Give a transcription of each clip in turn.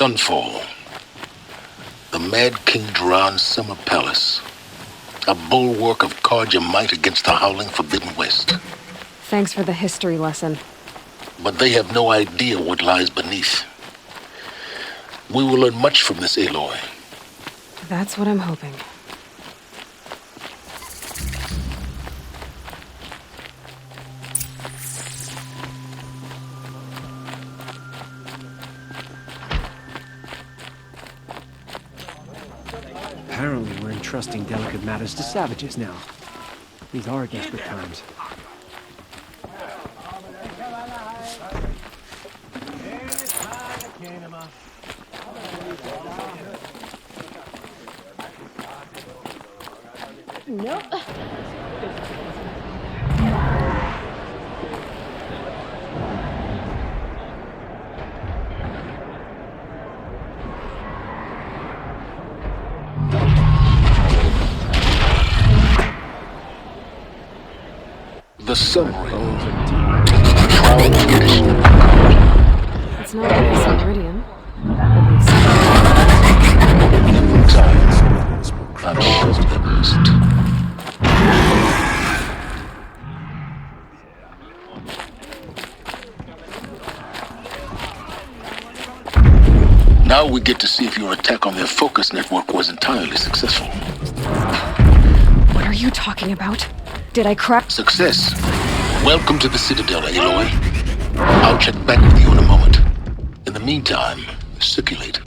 Sunfall. The Mad King Duran's summer palace. A bulwark of Carja might against the howling Forbidden West. Thanks for the history lesson. But they have no idea what lies beneath. We will learn much from this Aloy. That's what I'm hoping. Apparently we're entrusting delicate matters to savages now. These are desperate times. Nope. The summary. Shroud condition. It's not like it's Meridian. At least. Times. Not almost at least. Now we get to see if your attack on their focus network was entirely successful. What are you talking about? Did I crack? Success. Welcome to the Citadel, Aloy. I'll check back with you in a moment. In the meantime, circulate.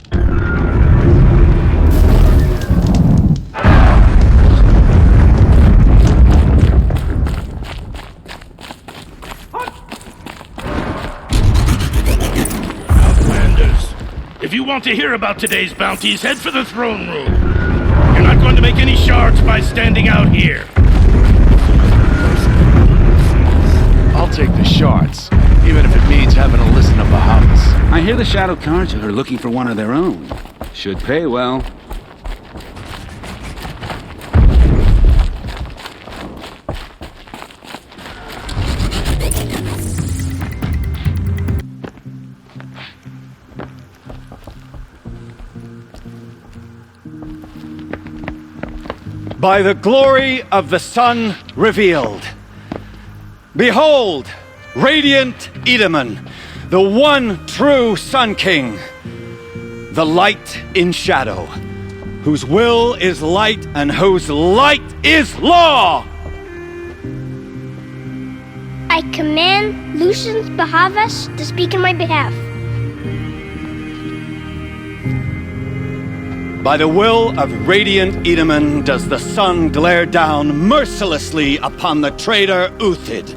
Outlanders, if you want to hear about today's bounties, head for the throne room. You're not going to make any shards by standing out here. I'll take the shards, even if it means having to listen to Bahamas. I hear the Shadow Carja are looking for one of their own. Should pay well. By the glory of the sun revealed. Behold, radiant Edaman, the one true Sun King, the light in shadow, whose will is light and whose light is law! I command Lucius Bahavas to speak in my behalf. By the will of radiant Edaman does the sun glare down mercilessly upon the traitor Uthid.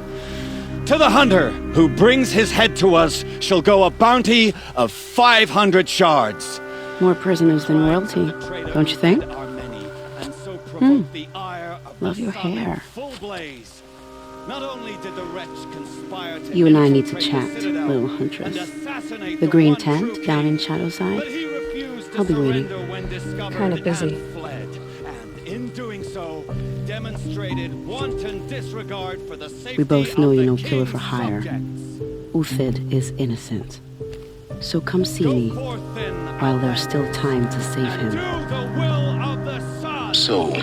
To the hunter who brings his head to us shall go a bounty of 500 shards. More prisoners than royalty, don't you think? Love your hair. You and I need to chat, little huntress. The green tent down in Shadowside? I'll be waiting. Kind of busy. We both know you're no killer for hire. Uthid is innocent. So come see me while there's still time to save him. So,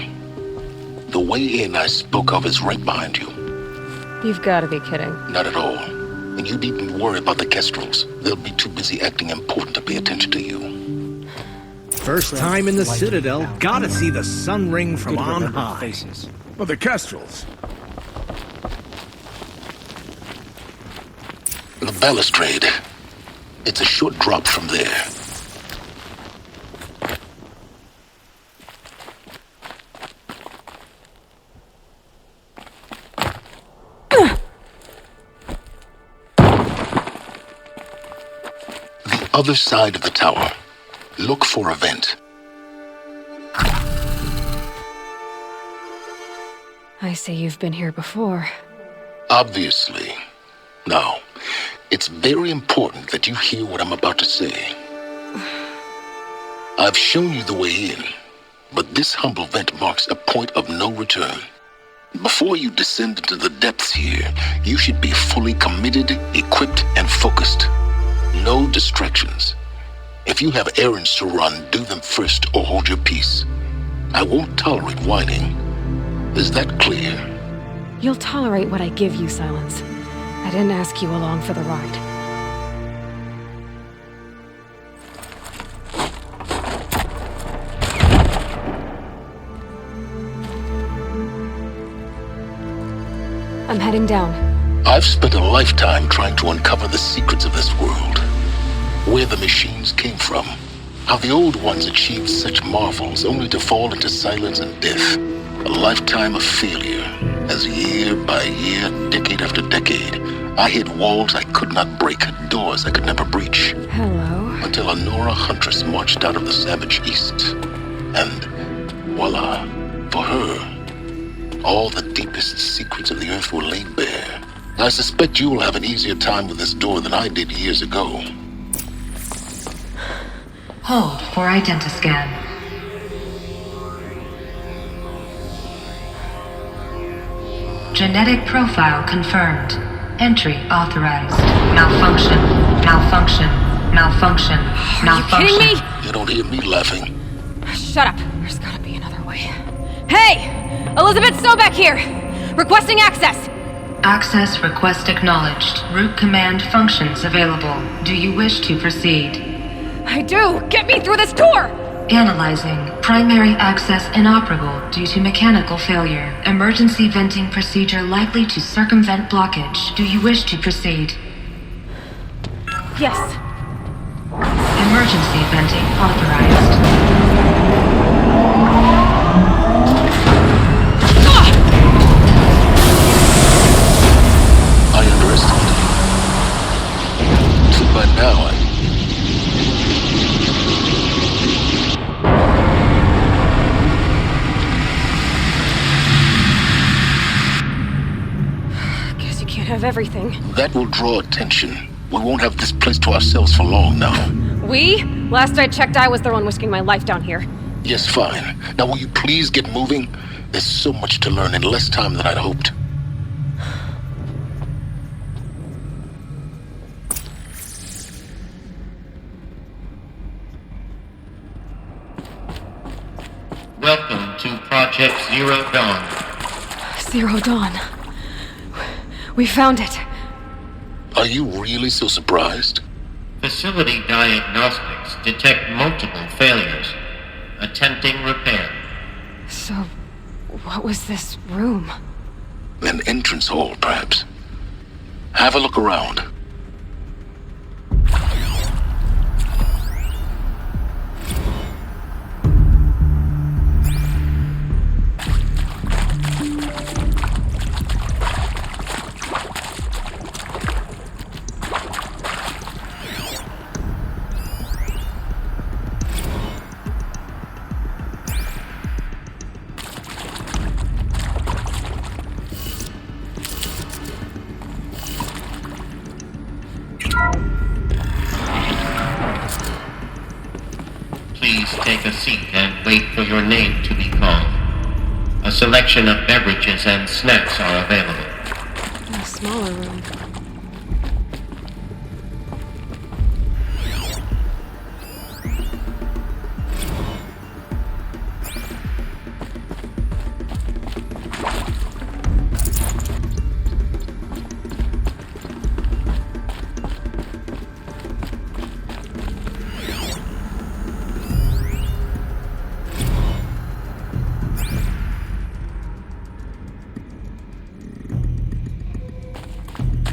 the way in I spoke of is right behind you. You've got to be kidding. Not at all. And you needn't worry about the Kestrels. They'll be too busy acting important to pay attention to you. First time in the Citadel, gotta see the sun ring from on high. Faces. Well, the Kestrels. The balustrade. It's a short drop from there. The other side of the tower. Look for a vent. I see you've been here before. Obviously. Now, it's very important that you hear what I'm about to say. I've shown you the way in, but this humble vent marks a point of no return. Before you descend into the depths here, you should be fully committed, equipped, and focused. No distractions. If you have errands to run, do them first or hold your peace. I won't tolerate whining. Is that clear? You'll tolerate what I give you, Silence. I didn't ask you along for the ride. I'm heading down. I've spent a lifetime trying to uncover the secrets of this world. Where the machines came from. How the old ones achieved such marvels only to fall into silence and death. A lifetime of failure. As year by year, decade after decade, I hit walls I could not break, doors I could never breach. Hello. Until a Nora huntress marched out of the savage east. And voila, for her, all the deepest secrets of the Earth were laid bare. I suspect you will have an easier time with this door than I did years ago. Hold for identiscan. Genetic profile confirmed. Entry authorized. Malfunction. Malfunction. Malfunction. Malfunction. Are you kidding me? You don't hear me laughing. Shut up. There's gotta be another way. Hey! Elizabeth Sobeck here! Requesting access! Access request acknowledged. Root command functions available. Do you wish to proceed? I do! Get me through this door! Analyzing. Primary access inoperable due to mechanical failure. Emergency venting procedure likely to circumvent blockage. Do you wish to proceed? Yes. Emergency venting authorized. I underestimated you. So by now, Guess you can't have everything. that will draw attention. We won't have this place to ourselves for long now. We? Last I checked, I was the one risking my life down here. Yes, fine. Now will you please get moving? There's so much to learn in less time than I'd hoped. Welcome to Project Zero Dawn. Zero Dawn. We found it. Are you really so surprised? Facility diagnostics detect multiple failures. Attempting repair. So, what was this room? An entrance hall, perhaps. Have a look around. Please take a seat and wait for your name to be called. A selection of beverages and snacks are available. A smaller room.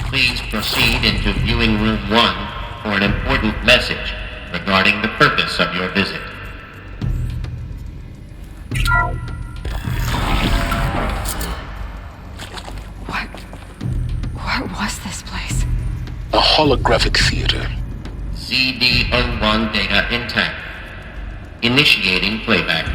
Please proceed into viewing room 1 for an important message regarding the purpose of your visit. What was this place? A holographic theater. CD01 data intact. Initiating playback.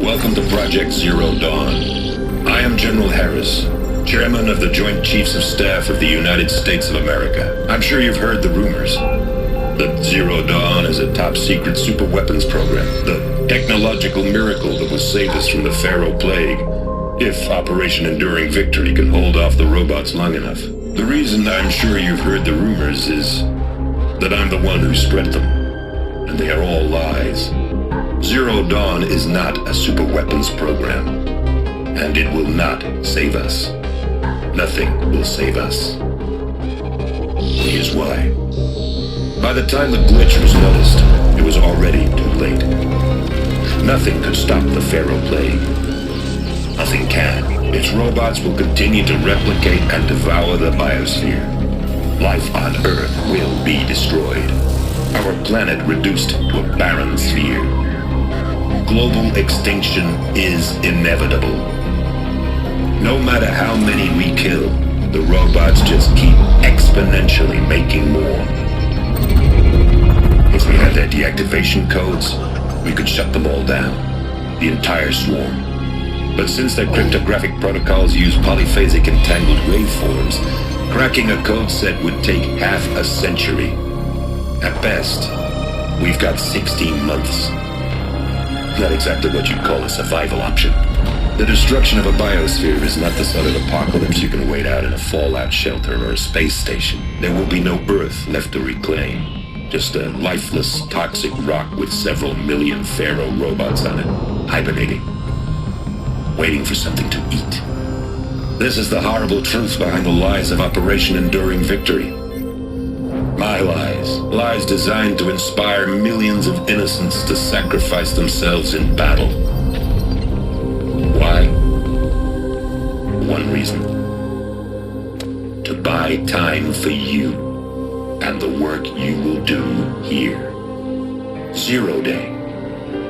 Welcome to Project Zero Dawn. I am General Harris, Chairman of the Joint Chiefs of Staff of the United States of America. I'm sure you've heard the rumors. That Zero Dawn is a top-secret super-weapons program. The technological miracle that will save us from the Pharaoh Plague, if Operation Enduring Victory can hold off the robots long enough. The reason I'm sure you've heard the rumors is that I'm the one who spread them, and they are all lies. Zero Dawn is not a superweapons program, and it will not save us. Nothing will save us. Here's why. By the time the glitch was noticed, it was already too late. Nothing could stop the Pharaoh plague. Nothing can. Its robots will continue to replicate and devour the biosphere. Life on Earth will be destroyed. Our planet reduced to a barren sphere. Global extinction is inevitable. No matter how many we kill, the robots just keep exponentially making more. If we had their deactivation codes, we could shut them all down. The entire swarm. But since their cryptographic protocols use polyphasic entangled waveforms, cracking a code set would take half a century. At best, we've got 16 months. Not exactly what you'd call a survival option. The destruction of a biosphere is not the sort of apocalypse you can wait out in a fallout shelter or a space station. There will be no Earth left to reclaim. Just a lifeless, toxic rock with several million Pharaoh robots on it, hibernating. Waiting for something to eat. This is the horrible truth behind the lies of Operation Enduring Victory. My lies. Lies designed to inspire millions of innocents to sacrifice themselves in battle. Why? One reason. To buy time for you and the work you will do here. Zero Day.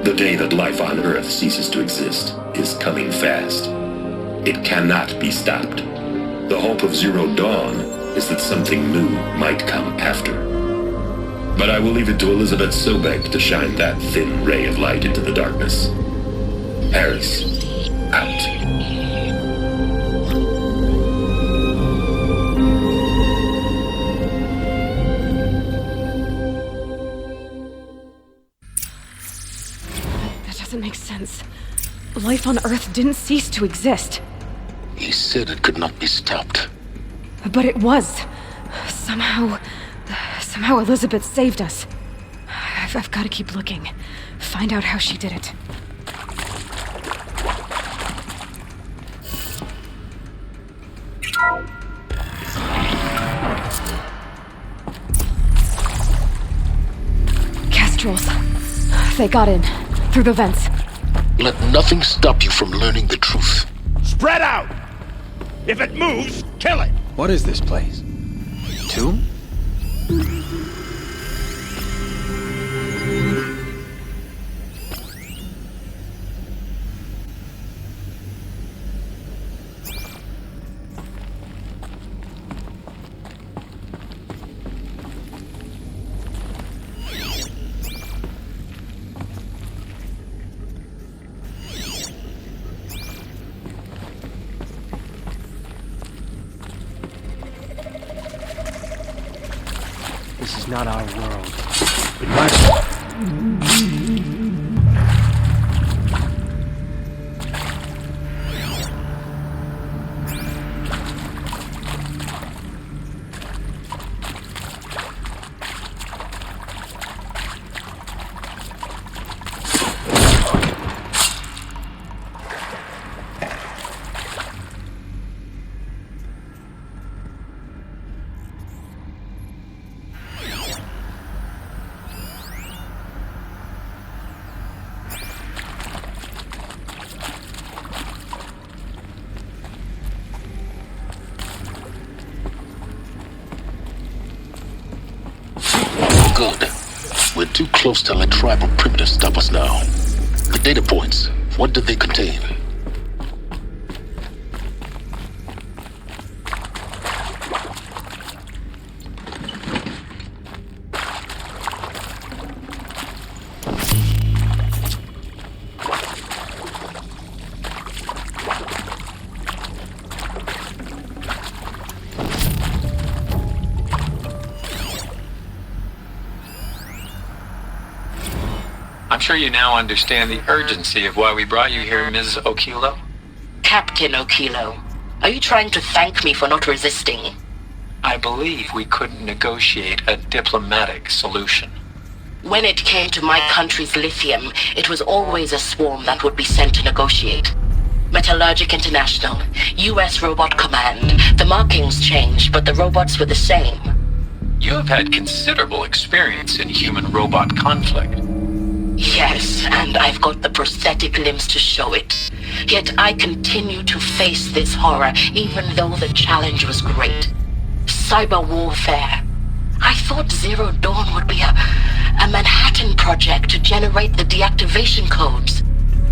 The day that life on Earth ceases to exist is coming fast. It cannot be stopped. The hope of Zero Dawn is that something new might come after. But I will leave it to Elizabeth Sobek to shine that thin ray of light into the darkness. Harris, out. Doesn't make sense. Life on Earth didn't cease to exist. He said it could not be stopped. But it was. Somehow Elizabeth saved us. I've got to keep looking. Find out how she did it. Kestrels. They got in. Through the vents. Let nothing stop you from learning the truth. Spread out! If it moves, kill it! What is this place? Tomb? This is not our world. It might... Good. We're too close to let tribal primitives stop us now. The data points, what did they contain? I'm sure you now understand the urgency of why we brought you here, Ms. Okilo. Captain Okilo, are you trying to thank me for not resisting? I believe we couldn't negotiate a diplomatic solution. When it came to my country's lithium, it was always a swarm that would be sent to negotiate. Metallurgic International, US Robot Command. The markings changed, but the robots were the same. You have had considerable experience in human-robot conflict. Yes, and I've got the prosthetic limbs to show it. Yet I continue to face this horror, even though the challenge was great. Cyber warfare. I thought Zero Dawn would be a Manhattan project to generate the deactivation codes.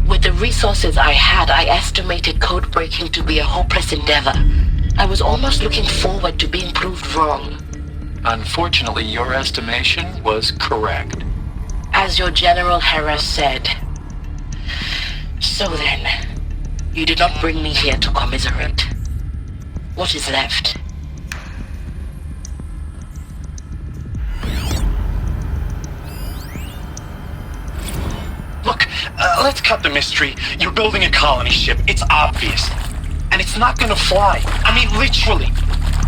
With the resources I had, I estimated code breaking to be a hopeless endeavor. I was almost looking forward to being proved wrong. Unfortunately, your estimation was correct. As your General Hera said. So then, you did not bring me here to commiserate. What is left? Look, let's cut the mystery. You're building a colony ship. It's obvious. And it's not gonna fly. I mean, literally.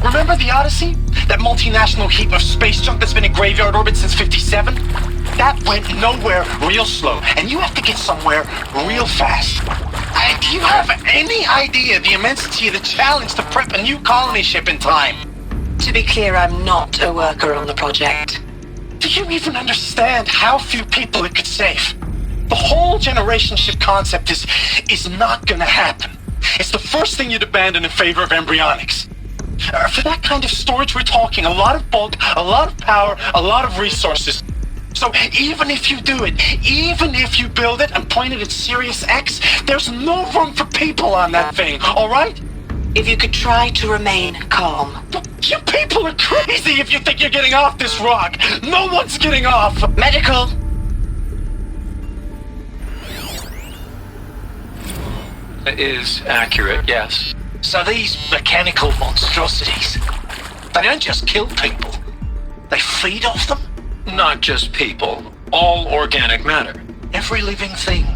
Remember the Odyssey? That multinational heap of space junk that's been in graveyard orbit since 57? That went nowhere real slow. And you have to get somewhere real fast. Do you have any idea the immensity of the challenge to prep a new colony ship in time? To be clear, I'm not a worker on the project. Do you even understand how few people it could save? The whole generation ship concept is not gonna happen. It's the first thing you'd abandon in favor of embryonics. For that kind of storage, we're talking a lot of bulk, a lot of power, a lot of resources. So even if you do it, even if you build it and point it at Sirius X, there's no room for people on that thing, alright? If you could try to remain calm. You people are crazy if you think you're getting off this rock. No one's getting off. Medical. Is accurate, yes. So these mechanical monstrosities, they don't just kill people. They feed off them? Not just people. All organic matter. Every living thing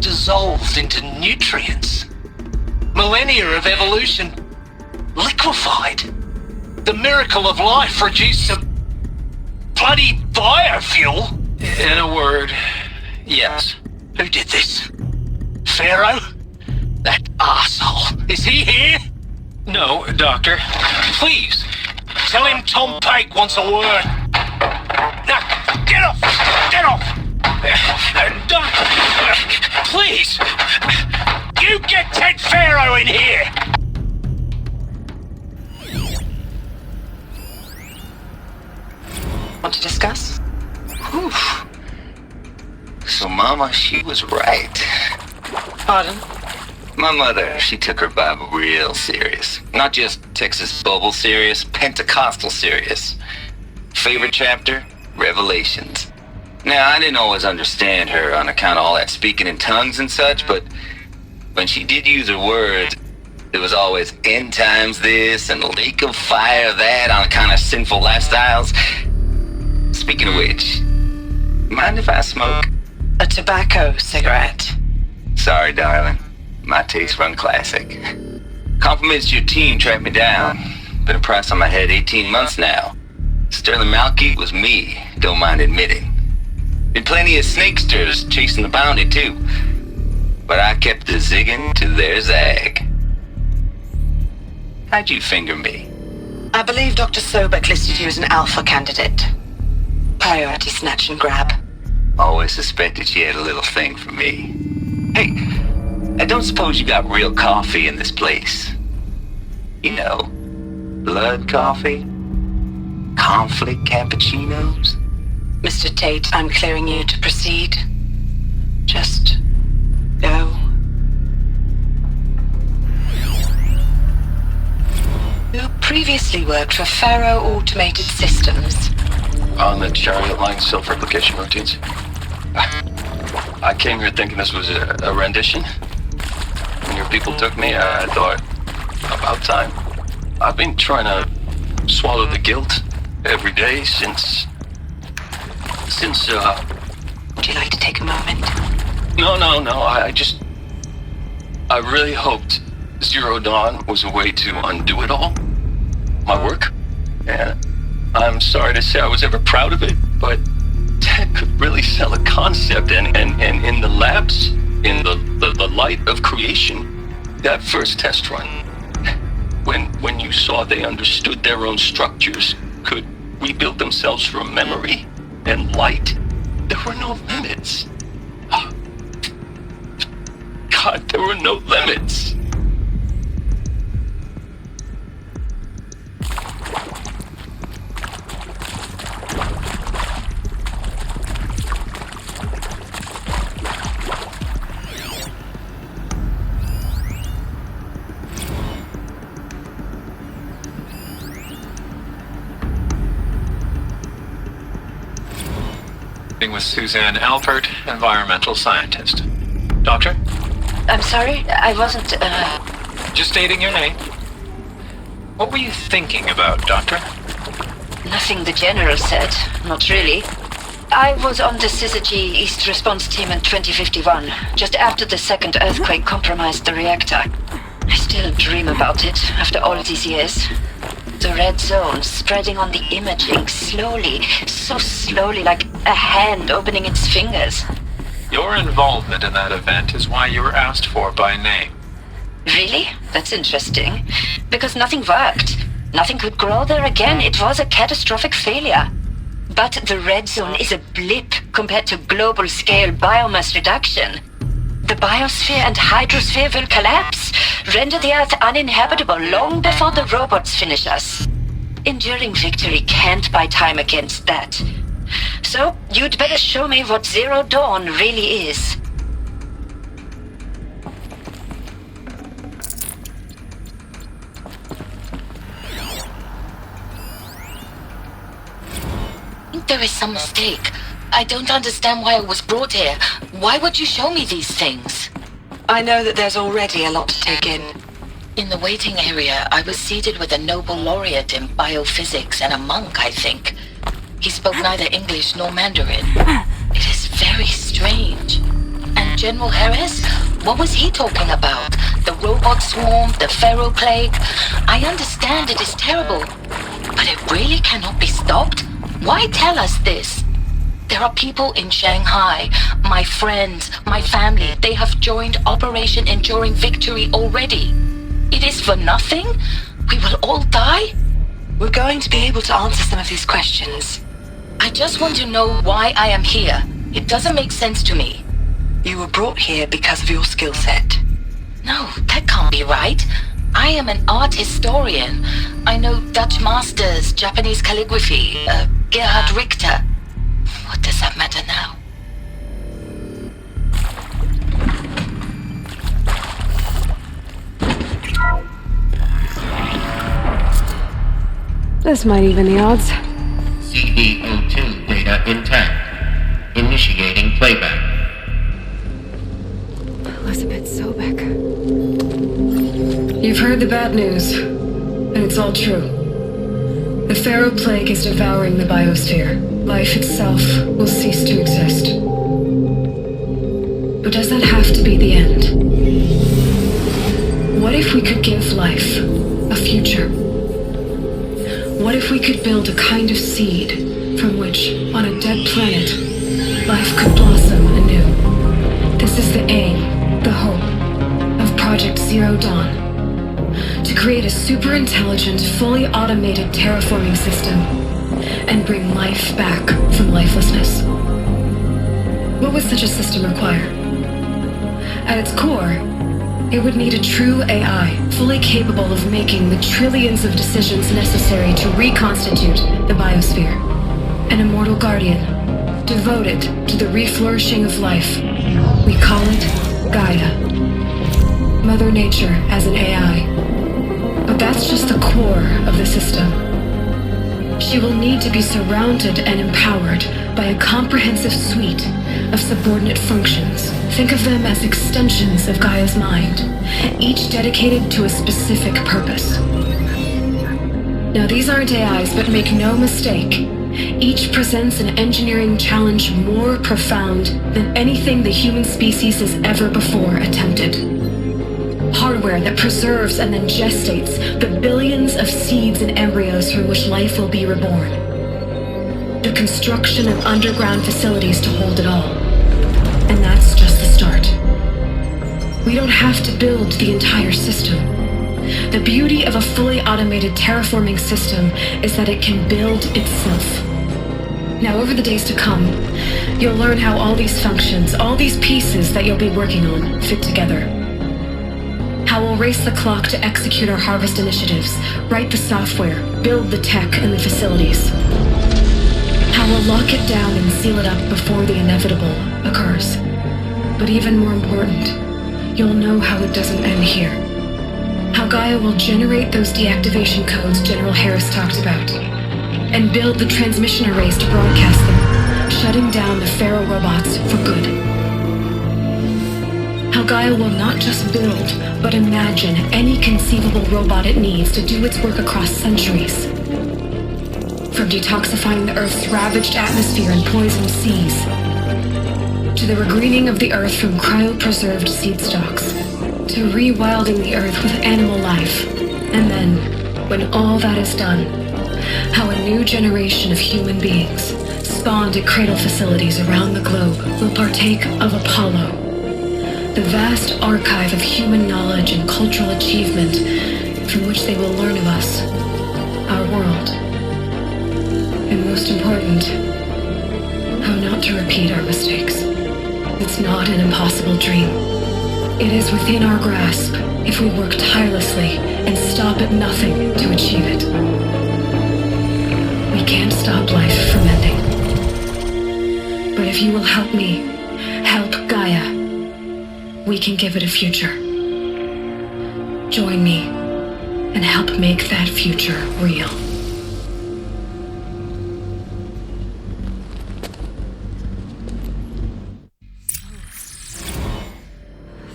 dissolved into nutrients. Millennia of evolution liquefied. The miracle of life reduced to bloody biofuel. In a word, yes. Who did this? Pharaoh? That arsehole. Is he here? No, Doctor. Please, tell him Tom Pike wants a word. Now, get off! Get off! Doctor, please! You get Ted Pharaoh in here! Want to discuss? Whew. So Mama, she was right. Pardon? My mother, she took her Bible real serious. Not just Texas Bible serious, Pentecostal serious. Favorite chapter? Revelations. Now, I didn't always understand her on account of all that speaking in tongues and such, but when she did use her words, there was always end times this and lake of fire that on account of sinful lifestyles. Speaking of which, mind if I smoke? A tobacco cigarette. Sorry, darling. My taste run classic. Compliments to your team tracked me down. Been a price on my head 18 months now. Sterling Malky was me, don't mind admitting. Been plenty of snakesters chasing the bounty too. But I kept the zigging to their zag. How'd you finger me? I believe Dr. Sobek listed you as an alpha candidate. Priority snatch and grab. Always suspected she had a little thing for me. Hey, I don't suppose you got real coffee in this place. You know, blood coffee? Conflict cappuccinos? Mr. Tate, I'm clearing you to proceed. Just go. You previously worked for Faro Automated Systems. On the chariot line self-replication routines. I came here thinking this was a rendition. When your people took me, I thought, about time. I've been trying to swallow the guilt every day since... Would you like to take a moment? No. I really hoped Zero Dawn was a way to undo it all. My work, And I'm sorry to say I was ever proud of it, but Ted could really sell a concept, and in the labs, in the light of creation, that first test run, when you saw they understood their own structures, could rebuild themselves from memory and light, there were no limits. God, there were no limits. With Suzanne Alpert, environmental scientist. Doctor? I'm sorry, I wasn't, Just stating your name. What were you thinking about, Doctor? Nothing the General said. Not really. I was on the Syzygy East Response Team in 2051, just after the second earthquake compromised the reactor. I still dream about it after all these years. The red zone spreading on the imaging slowly, so slowly, like a hand opening its fingers. Your involvement in that event is why you were asked for by name. Really? That's interesting. Because nothing worked. Nothing could grow there again. It was a catastrophic failure. But the red zone is a blip compared to global-scale biomass reduction. The biosphere and hydrosphere will collapse, render the Earth uninhabitable long before the robots finish us. Enduring victory can't buy time against that. So, you'd better show me what Zero Dawn really is. There is some mistake. I don't understand why I was brought here. Why would you show me these things? I know that there's already a lot to take in. In the waiting area, I was seated with a Nobel laureate in biophysics and a monk, I think. He spoke neither English nor Mandarin. It is very strange. And General Harris? What was he talking about? The robot swarm, the Pharaoh plague? I understand it is terrible, but it really cannot be stopped? Why tell us this? There are people in Shanghai, my friends, my family. They have joined Operation Enduring Victory already. It is for nothing? We will all die? We're going to be able to answer some of these questions. I just want to know why I am here. It doesn't make sense to me. You were brought here because of your skill set. No, that can't be right. I am an art historian. I know Dutch masters, Japanese calligraphy, Gerhard Richter. What does that matter now? This might even the odds. CD02 data intact. Initiating playback. Elizabeth Sobek. You've heard the bad news, and it's all true. The Pharaoh plague is devouring the biosphere. Life itself will cease to exist. But does that have to be the end? What if we could give life a future? What if we could build a kind of seed from which, on a dead planet, life could blossom anew? This is the aim, the hope, of Project Zero Dawn. To create a super-intelligent, fully automated terraforming system and bring life back from lifelessness. What would such a system require? At its core, it would need a true AI, fully capable of making the trillions of decisions necessary to reconstitute the biosphere. An immortal guardian, devoted to the reflourishing of life. We call it Gaia. Mother Nature as an AI. But that's just the core of the system. She will need to be surrounded and empowered by a comprehensive suite of subordinate functions. Think of them as extensions of Gaia's mind, each dedicated to a specific purpose. Now, these aren't AIs, but make no mistake, each presents an engineering challenge more profound than anything the human species has ever before attempted. Hardware software that preserves and then gestates the billions of seeds and embryos from which life will be reborn. The construction of underground facilities to hold it all. And that's just the start. We don't have to build the entire system. The beauty of a fully automated terraforming system is that it can build itself. Now, over the days to come, you'll learn how all these functions, all these pieces that you'll be working on, fit together. How we'll race the clock to execute our harvest initiatives, write the software, build the tech and the facilities. How we'll lock it down and seal it up before the inevitable occurs. But even more important, you'll know how it doesn't end here. How Gaia will generate those deactivation codes General Harris talked about, and build the transmission arrays to broadcast them, shutting down the Pharaoh robots for good. How Gaia will not just build, but imagine any conceivable robot it needs to do its work across centuries. From detoxifying the Earth's ravaged atmosphere and poisoned seas, to the regreening of the Earth from cryopreserved seed stalks, to rewilding the Earth with animal life. And then, when all that is done, how a new generation of human beings, spawned at cradle facilities around the globe, will partake of Apollo, the vast archive of human knowledge and cultural achievement from which they will learn of us, our world. And most important, how not to repeat our mistakes. It's not an impossible dream. It is within our grasp if we work tirelessly and stop at nothing to achieve it. We can't stop life from ending. But if you will help me, help Gaia, we can give it a future. Join me and help make that future real.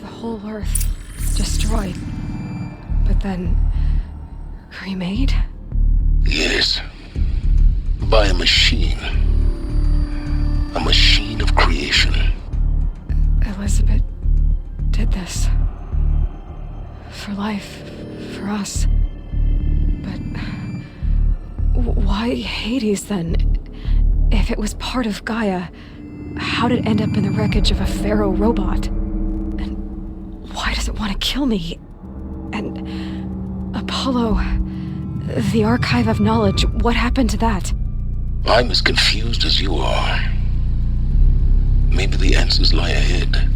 Whole Earth destroyed, but then remade? Yes. By a machine. A machine of creation. Elizabeth did this. For life, for us. But why Hades then? If it was part of Gaia, how did it end up in the wreckage of a Pharaoh robot? Why does it want to kill me? And Apollo, the archive of knowledge, what happened to that? I'm as confused as you are. Maybe the answers lie ahead.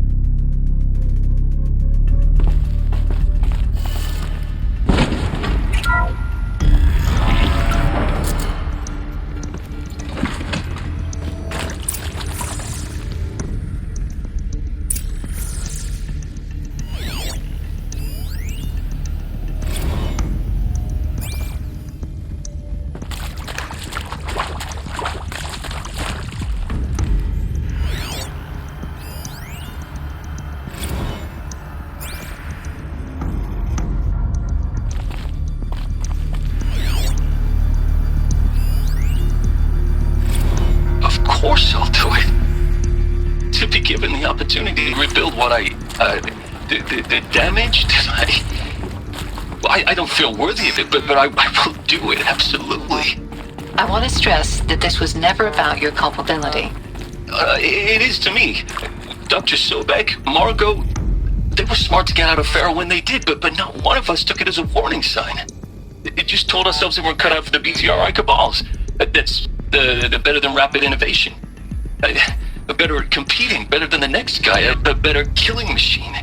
Opportunity to rebuild what the damage that I don't feel worthy of it, but I will do it, absolutely. I want to stress that this was never about your culpability. It is to me. Dr. Sobek, Margot, they were smart to get out of Pharaoh when they did, but not one of us took it as a warning sign. It just told ourselves that we're cut out for the BTRI cabals. That's the better than rapid innovation. Better at competing, better than the next guy, a better killing machine.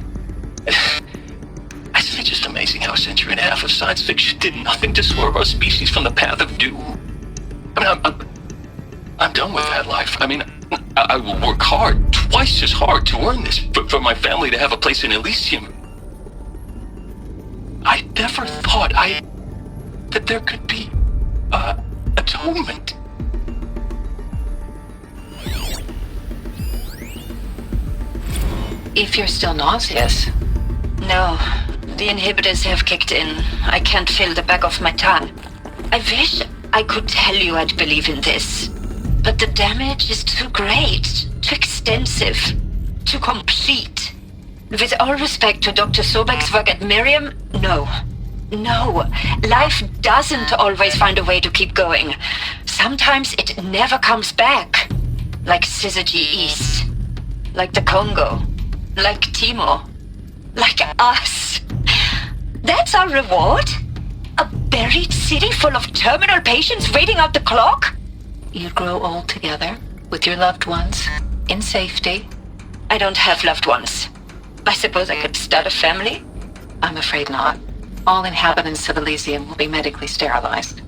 Isn't it just amazing how a century and a half of science fiction did nothing to swerve our species from the path of doom? I mean, I'm done with that life. I mean, I will work hard, twice as hard to earn this, for my family to have a place in Elysium. I never thought that there could be atonement. If you're still nauseous. No, the inhibitors have kicked in. I can't feel the back of my tongue. I wish I could tell you I'd believe in this. But the damage is too great, too extensive, too complete. With all respect to Dr. Sobek's work at Miriam, no. No. Life doesn't always find a way to keep going. Sometimes it never comes back. Like Syzygy East. Like the Congo. Like Timor. Like us. That's our reward? A buried city full of terminal patients waiting out the clock? You grow old together, with your loved ones, in safety. I don't have loved ones. I suppose I could start a family? I'm afraid not. All inhabitants of Elysium will be medically sterilized.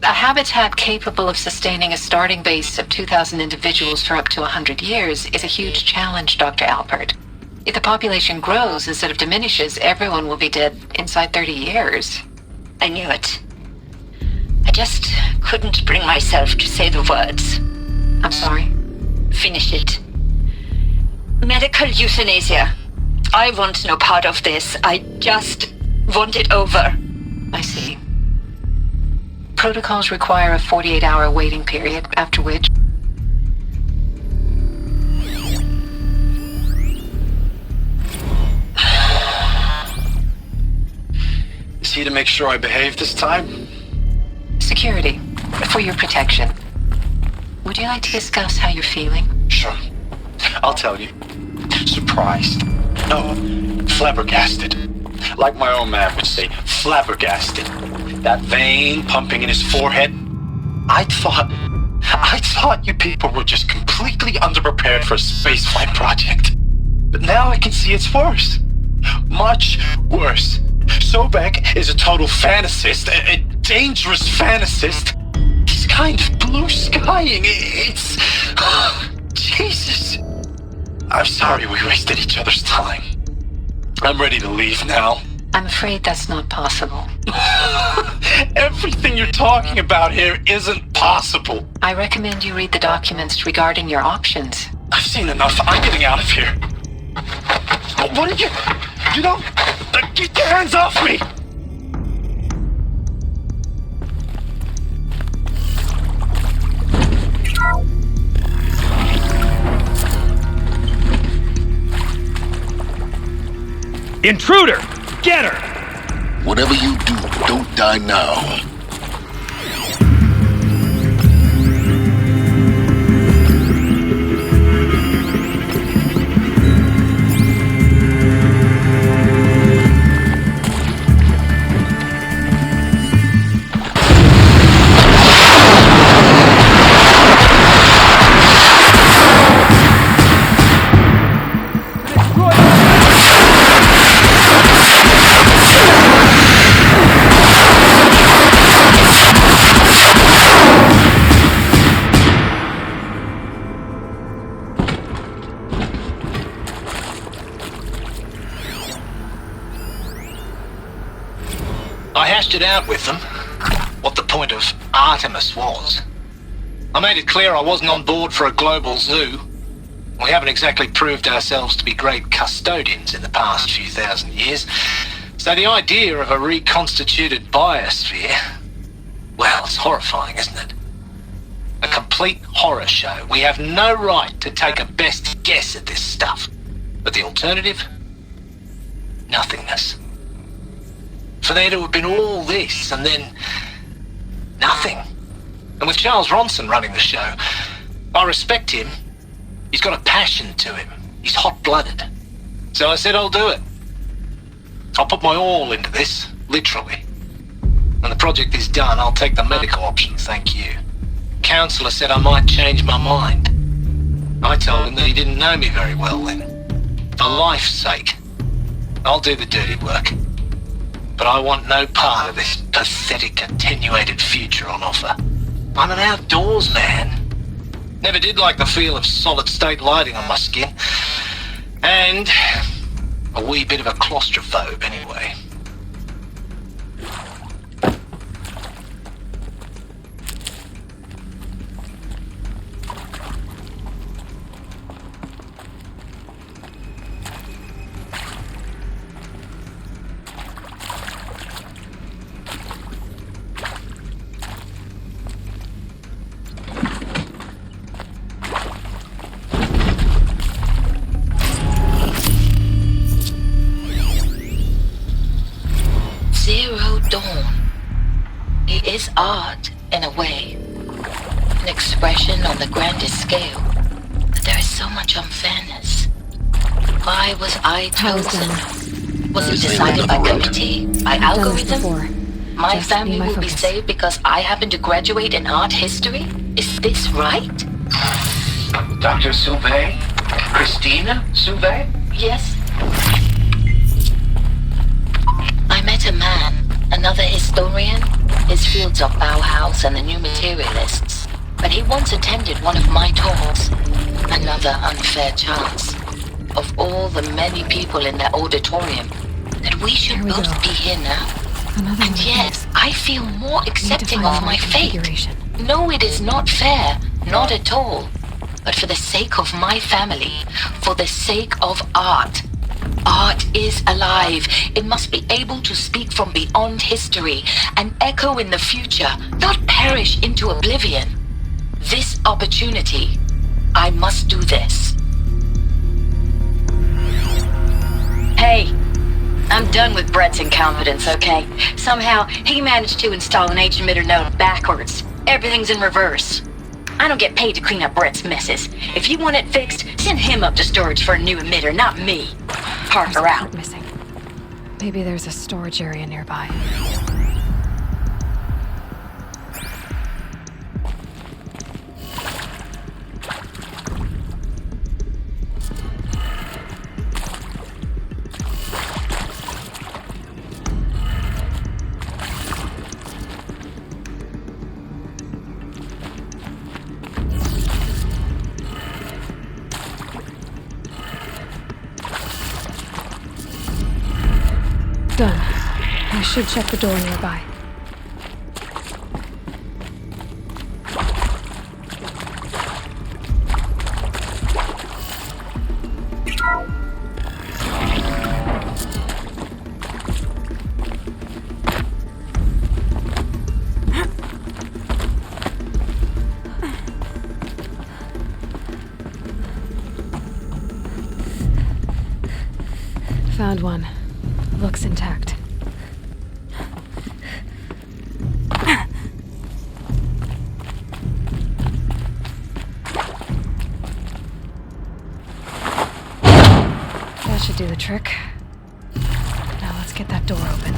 A habitat capable of sustaining a starting base of 2,000 individuals for up to 100 years is a huge challenge, Dr. Alpert. If the population grows instead of diminishes, everyone will be dead inside 30 years. I knew it. I just couldn't bring myself to say the words. I'm sorry. Finish it. Medical euthanasia. I want no part of this. I just want it over. I see. Protocols require a 48-hour waiting period, after which... Is he to make sure I behave this time? Security. For your protection. Would you like to discuss how you're feeling? Sure. I'll tell you. Surprised. No, flabbergasted. Like my own man would say, flabbergasted. That vein pumping in his forehead. I thought you people were just completely underprepared for a spaceflight project. But now I can see it's worse. Much worse. Sobek is a total fantasist, a dangerous fantasist. He's kind of blue skying. It's... Jesus. I'm sorry we wasted each other's time. I'm ready to leave now. I'm afraid that's not possible. Everything you're talking about here isn't possible. I recommend you read the documents regarding your options. I've seen enough. I'm getting out of here. What are you... You don't... Get your hands off me! Intruder! Get her! Whatever you do, don't die now. I hashed it out with them, what the point of Artemis was. I made it clear I wasn't on board for a global zoo. We haven't exactly proved ourselves to be great custodians in the past few thousand years, so the idea of a reconstituted biosphere, well, it's horrifying, isn't it? A complete horror show. We have no right to take a best guess at this stuff. But the alternative? Nothingness. For there to have been all this, and then... nothing. And with Charles Ronson running the show, I respect him. He's got a passion to him. He's hot-blooded. So I said I'll do it. I'll put my all into this, literally. When the project is done, I'll take the medical option, thank you. Counselor said I might change my mind. I told him that he didn't know me very well then. For life's sake, I'll do the dirty work. But I want no part of this pathetic, attenuated future on offer. I'm an outdoors man. Never did like the feel of solid-state lighting on my skin. And a wee bit of a claustrophobe, anyway. is art, in a way. An expression on the grandest scale. But there is so much unfairness. Why was I chosen? Was it decided by committee? By algorithm? My family will be saved because I happen to graduate in art history? Is this right? Dr. Sauvé? Christina Sauvé? Yes. I met a man, another historian. His fields are Bauhaus and the New Materialists. But he once attended one of my talks. Another unfair chance. Of all the many people in that auditorium, that we should both be here now. And yet, I feel more accepting of my fate. No, it is not fair. Not at all. But for the sake of my family, for the sake of art. Art is alive. It must be able to speak from beyond history and echo in the future, not perish into oblivion. This opportunity, I must do this. Hey, I'm done with Brett's incompetence, okay? Somehow, he managed to install an H-emitter node backwards. Everything's in reverse. I don't get paid to clean up Brett's messes. If you want it fixed, send him up to storage for a new emitter, not me. Parker out. Missing. Maybe there's a storage area nearby. Done. I should check the door nearby. Found one. Looks intact. That should do the trick. Now let's get that door open.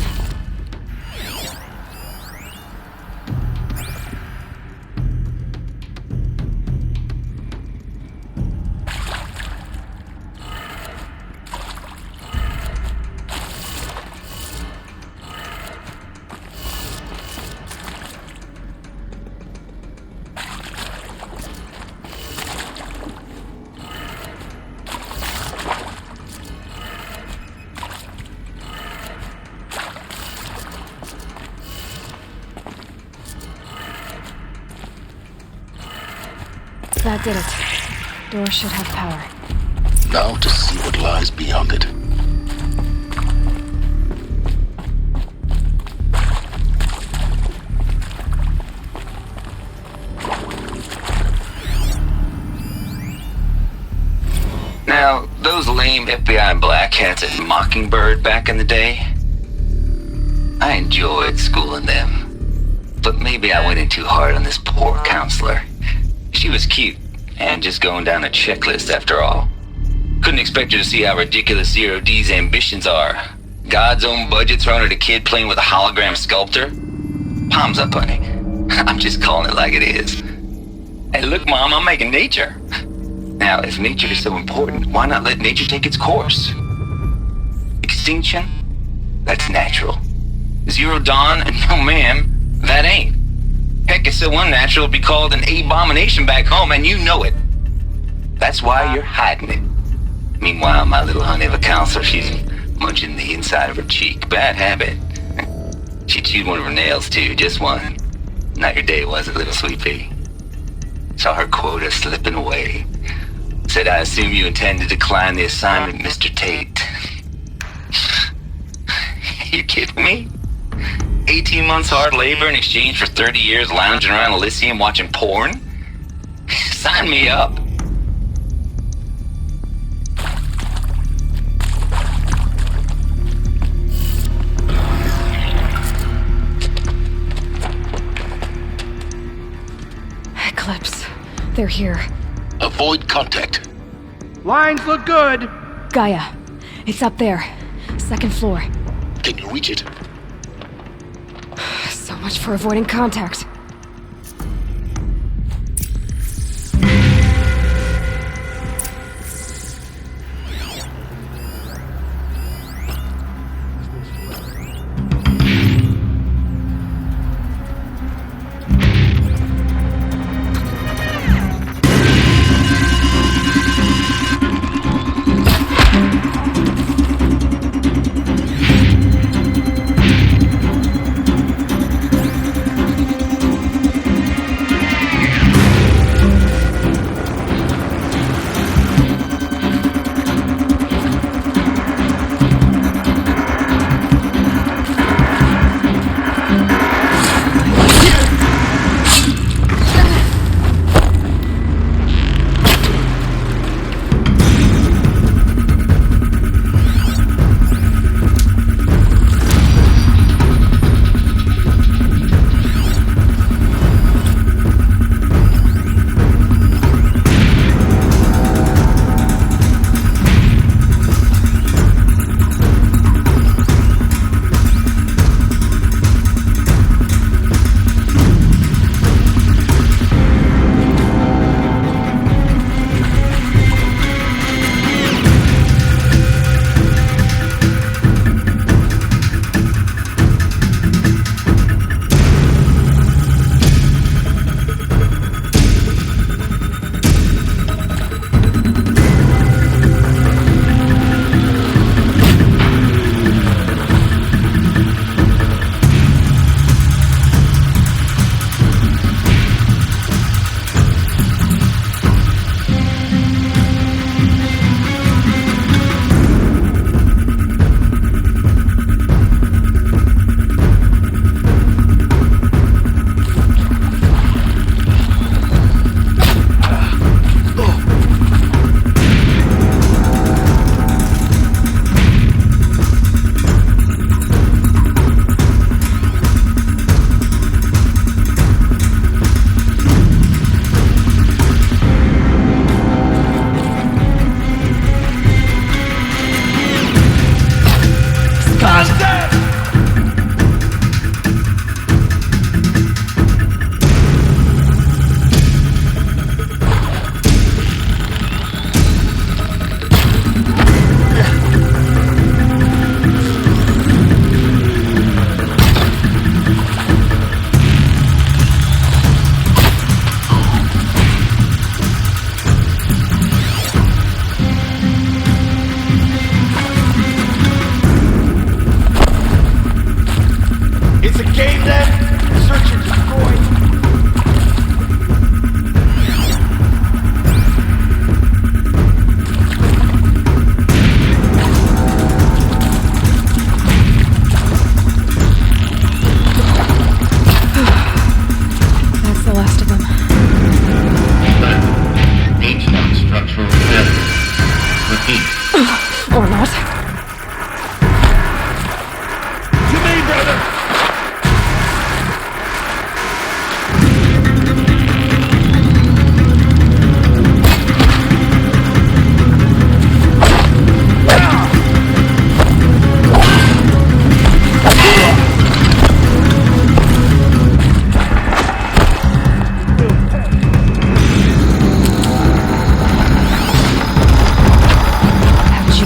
That did it. Door should have power. Now to see what lies beyond it. Now, those lame FBI black hats at Mockingbird back in the day, I enjoyed schooling them. But maybe I went in too hard on this poor counselor. She was cute, and just going down a checklist after all. Couldn't expect her to see how ridiculous Zero D's ambitions are. God's own budget thrown at a kid playing with a hologram sculptor? Palms up, honey. I'm just calling it like it is. Hey, look, Mom, I'm making nature. Now, if nature is so important, why not let nature take its course? Extinction? That's natural. Zero Dawn? No, ma'am, that ain't. Heck, it's so unnatural it'd be called an abomination back home, and you know it. That's why you're hiding it. Meanwhile, my little honey of a counselor, she's munching the inside of her cheek. Bad habit. She chewed one of her nails, too, just one. Not your day, was it, little sweet pea? Saw her quota slipping away. Said, I assume you intend to decline the assignment, Mr. Tate. You kidding me? 18 months hard labor in exchange for 30 years lounging around Elysium watching porn? Sign me up. Eclipse. They're here. Avoid contact. Lines look good. Gaia. It's up there. Second floor. Can you reach it? So much for avoiding contact. Or not. To me, brother!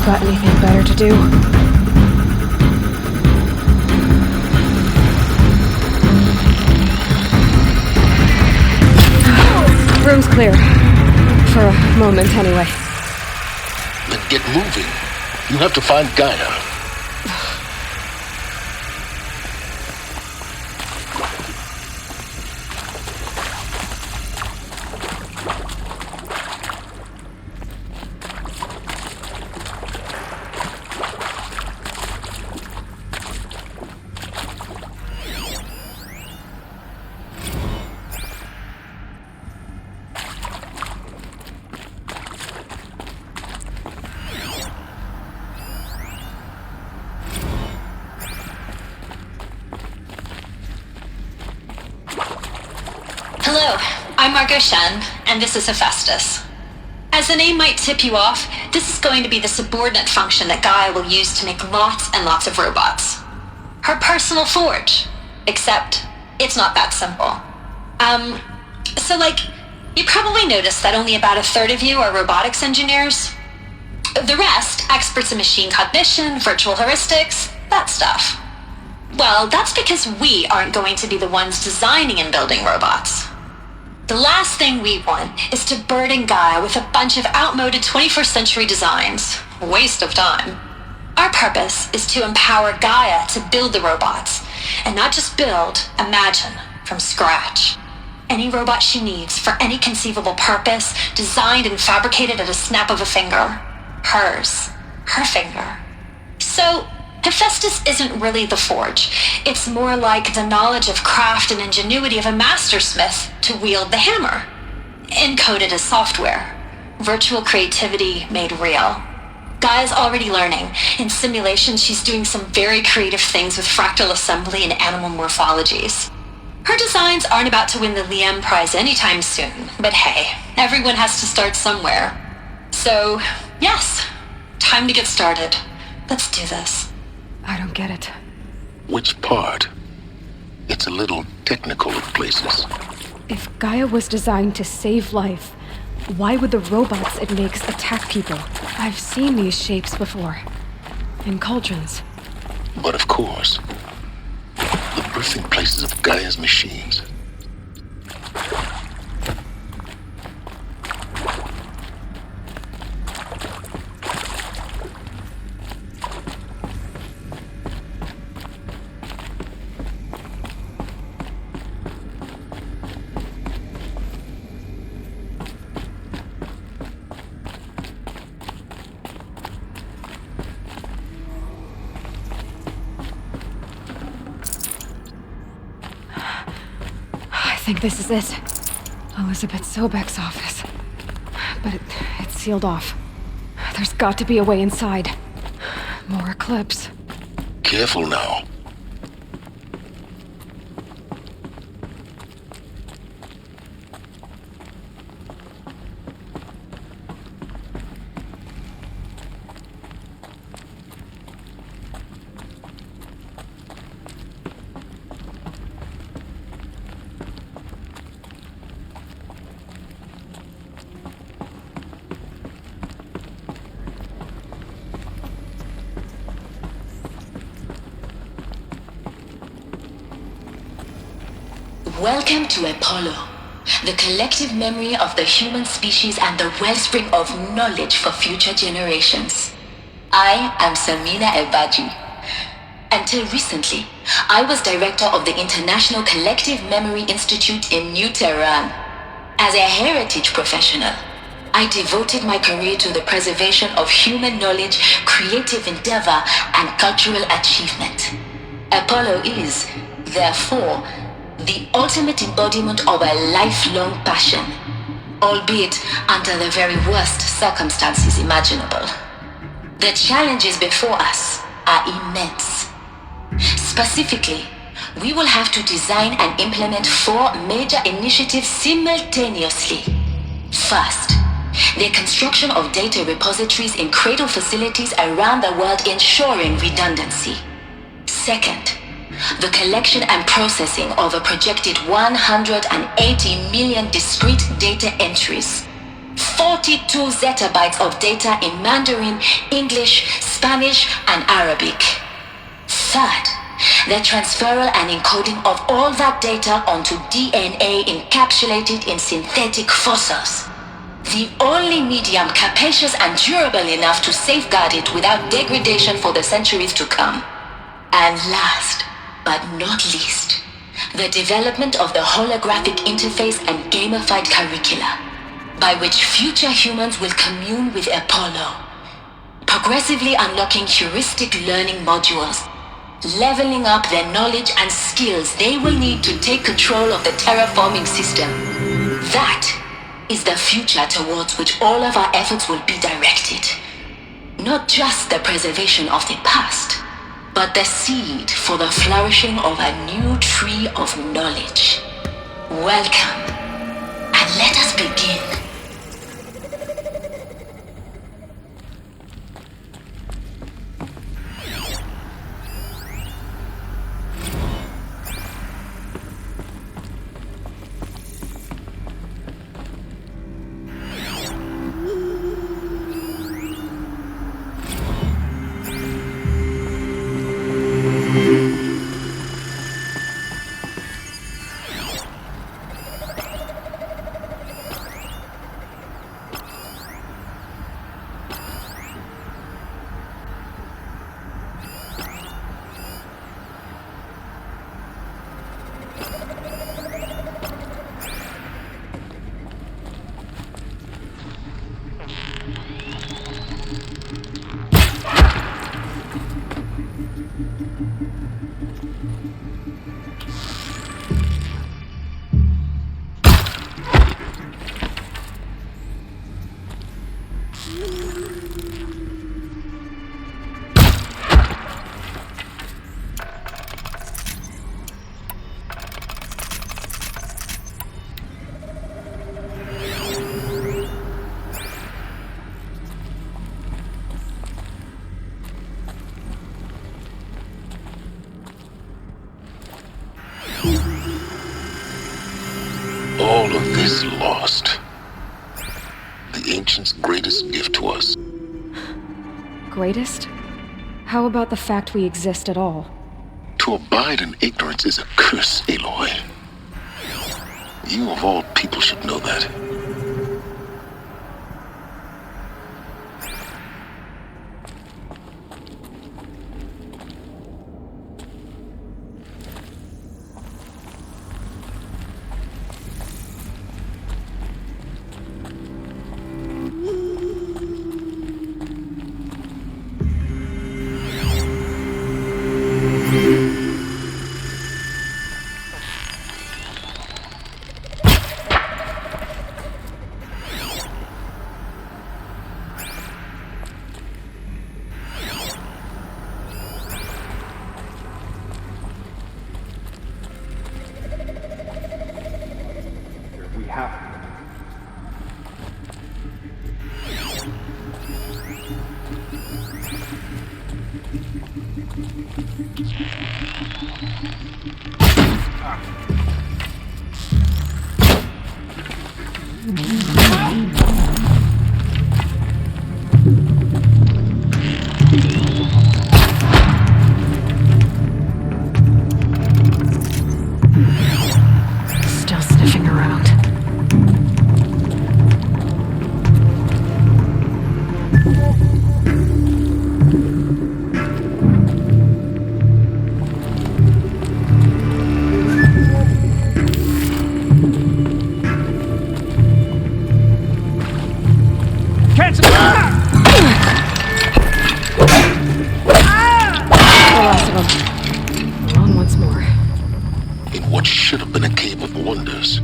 Got anything better to do? Room's clear. For a moment, anyway. Then get moving. You have to find Gaia. Hello. I'm Margot Shen, and this is Hephaestus. As the name might tip you off, this is going to be the subordinate function that Gaia will use to make lots and lots of robots. Her personal forge. Except, it's not that simple. You probably noticed that only about a third of you are robotics engineers. The rest, experts in machine cognition, virtual heuristics, that stuff. Well, that's because we aren't going to be the ones designing and building robots. The last thing we want is to burden Gaia with a bunch of outmoded 21st century designs. Waste of time. Our purpose is to empower Gaia to build the robots, and not just build, imagine, from scratch. Any robot she needs for any conceivable purpose, designed and fabricated at a snap of a finger. Hers. Her finger. So, Hephaestus isn't really the forge. It's more like the knowledge of craft and ingenuity of a mastersmith to wield the hammer. Encoded as software. Virtual creativity made real. Gaia's already learning. In simulation, she's doing some very creative things with fractal assembly and animal morphologies. Her designs aren't about to win the Liam Prize anytime soon, but hey, everyone has to start somewhere. So, yes, time to get started. Let's do this. I don't get it. Which part? It's a little technical in places. If Gaia was designed to save life, why would the robots it makes attack people? I've seen these shapes before. In cauldrons. But of course, the birthing places of Gaia's machines. I think this is it. Elizabeth Sobek's office. But it's sealed off. There's got to be a way inside. More eclipse. Careful now. Welcome to Apollo, the collective memory of the human species and the wellspring of knowledge for future generations. I am Samina Ebaji. Until recently, I was director of the International Collective Memory Institute in New Tehran. As a heritage professional, I devoted my career to the preservation of human knowledge, creative endeavor, and cultural achievement. Apollo is, therefore, the ultimate embodiment of a lifelong passion, albeit under the very worst circumstances imaginable. The challenges before us are immense. Specifically, we will have to design and implement 4 major initiatives simultaneously. First, the construction of data repositories in cradle facilities around the world ensuring redundancy. Second, the collection and processing of a projected 180 million discrete data entries, 42 zettabytes of data in Mandarin, English, Spanish, and Arabic. Third, the transferal and encoding of all that data onto DNA encapsulated in synthetic fossils. The only medium capacious and durable enough to safeguard it without degradation for the centuries to come. And last, but not least, the development of the holographic interface and gamified curricula, by which future humans will commune with Apollo, progressively unlocking heuristic learning modules, leveling up their knowledge and skills they will need to take control of the terraforming system. That is the future towards which all of our efforts will be directed. Not just the preservation of the past, but the seed for the flourishing of a new tree of knowledge. Welcome, and is lost. The Ancients' greatest gift to us. Greatest? How about the fact we exist at all? To abide in ignorance is a curse, Aloy. You of all people should know that. Still sniffing around. What should have been a cave of wonders.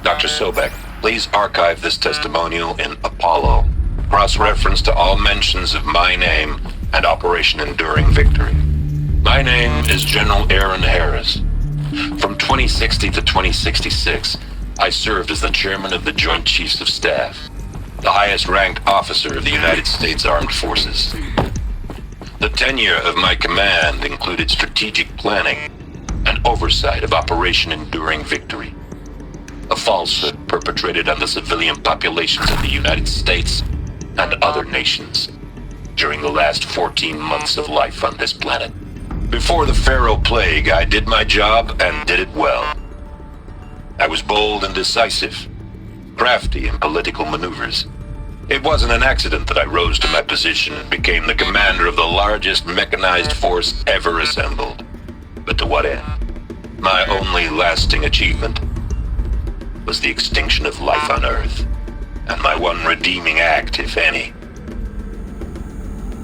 Dr. Sobek, please archive this testimonial in Apollo. Cross-reference to all mentions of my name and Operation Enduring Victory. My name is General Aaron Harris. From 2060 to 2066, I served as the chairman of the Joint Chiefs of Staff, the highest-ranked officer of the United States Armed Forces. The tenure of my command included strategic planning and oversight of Operation Enduring Victory, a falsehood perpetrated on the civilian populations of the United States and other nations during the last 14 months of life on this planet. Before the Pharaoh Plague, I did my job and did it well. I was bold and decisive, crafty in political maneuvers. It wasn't an accident that I rose to my position and became the commander of the largest mechanized force ever assembled. But to what end? My only lasting achievement was the extinction of life on Earth, and my one redeeming act, if any,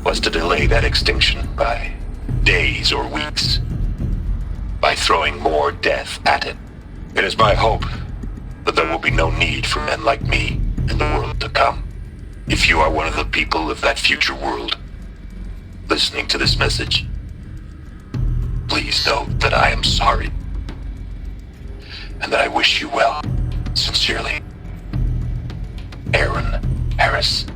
was to delay that extinction by days or weeks, by throwing more death at it. It is my hope that there will be no need for men like me in the world to come. If you are one of the people of that future world listening to this message, please know that I am sorry and that I wish you well. Sincerely, Aaron Harris.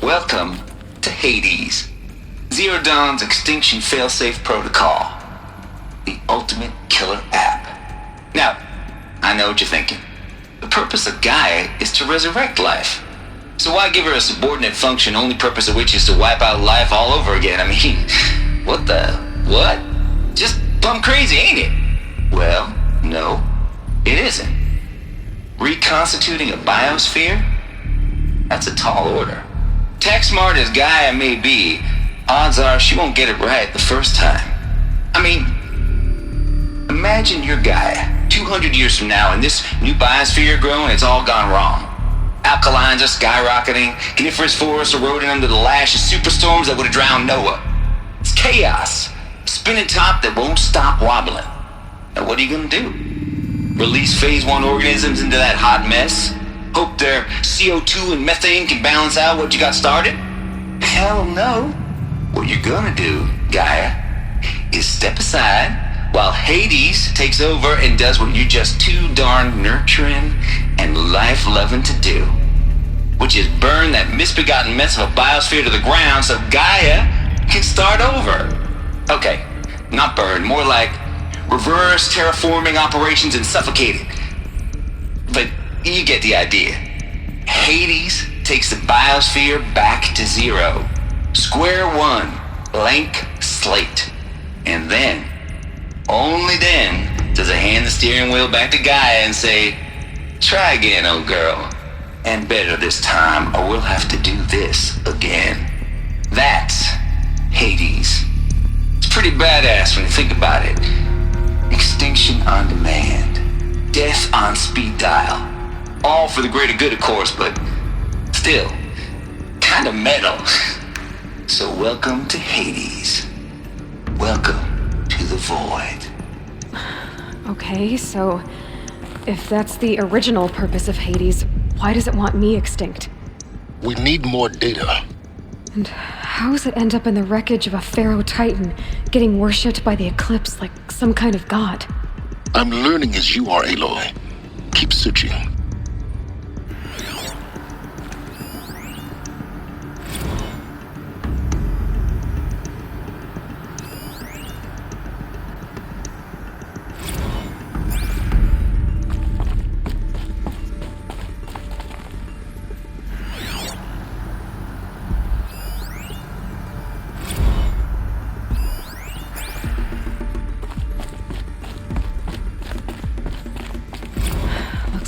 Welcome to Hades, Zero Dawn's extinction failsafe protocol, the ultimate killer app. Now, I know what you're thinking. The purpose of Gaia is to resurrect life. So why give her a subordinate function, only purpose of which is to wipe out life all over again? I mean, what? Just plumb crazy, ain't it? Well, no, it isn't. Reconstituting a biosphere? That's a tall order. Tech smart as Gaia may be, odds are she won't get it right the first time. I mean, imagine you're Gaia 200 years from now and this new biosphere growing, it's all gone wrong. Alkalines are skyrocketing, coniferous forests eroding under the lash of superstorms that would have drowned Noah. It's chaos, a spinning top that won't stop wobbling. Now what are you gonna do? Release phase 1 organisms into that hot mess? Hope their CO2 and methane can balance out what you got started? Hell no. What you're gonna do, Gaia, is step aside while Hades takes over and does what you're just too darn nurturing and life-loving to do, which is burn that misbegotten mess of a biosphere to the ground so Gaia can start over. Okay, not burn, more like reverse terraforming operations and suffocate it. But you get the idea. Hades takes the biosphere back to zero. Square one, blank slate. And then, only then, does it hand the steering wheel back to Gaia and say, try again, old girl. And better this time, or we'll have to do this again. That's Hades. It's pretty badass when you think about it. Extinction on demand. Death on speed dial. All for the greater good, of course, but still, kind of metal. So welcome to Hades. Welcome to the void. Okay, so if that's the original purpose of Hades, why does it want me extinct? We need more data. And how does it end up in the wreckage of a Pharaoh Titan, getting worshipped by the Eclipse like some kind of god? I'm learning as you are, Aloy. Keep searching.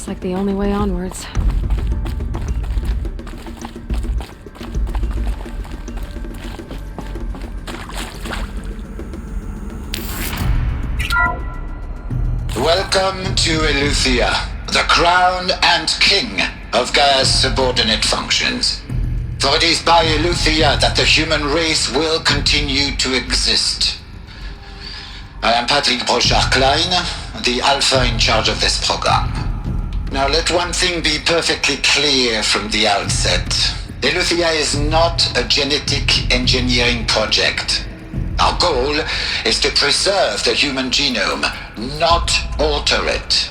Like the only way onwards. Welcome to Eleuthia, the crown and king of Gaia's subordinate functions. For it is by Eleuthia that the human race will continue to exist. I am Patrick Brochard-Klein, the Alpha in charge of this program. Now let one thing be perfectly clear from the outset. Eleuthia is not a genetic engineering project. Our goal is to preserve the human genome, not alter it.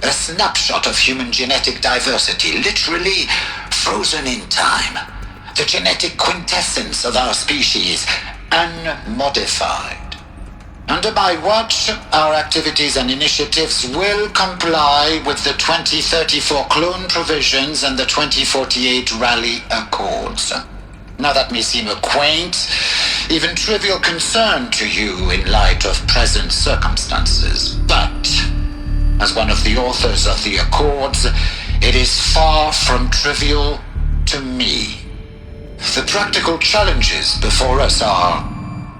A snapshot of human genetic diversity, literally frozen in time. The genetic quintessence of our species, unmodified. Under my watch, our activities and initiatives will comply with the 2034 clone provisions and the 2048 Rally Accords. Now that may seem a quaint, even trivial concern to you in light of present circumstances, but as one of the authors of the Accords, it is far from trivial to me. The practical challenges before us are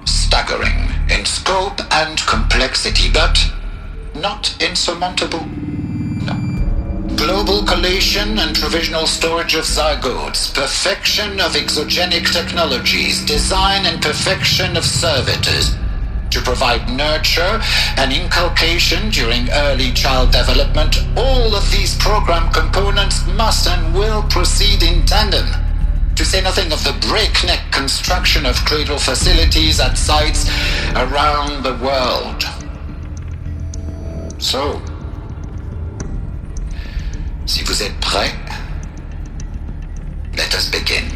staggering in scope and complexity, but not insurmountable. No. Global collation and provisional storage of zygotes, perfection of exogenic technologies, design and perfection of servitors to provide nurture and inculcation during early child development. All of these program components must and will proceed in tandem. To say nothing of the breakneck construction of cradle facilities at sites around the world. So, si vous êtes prêts, let us begin.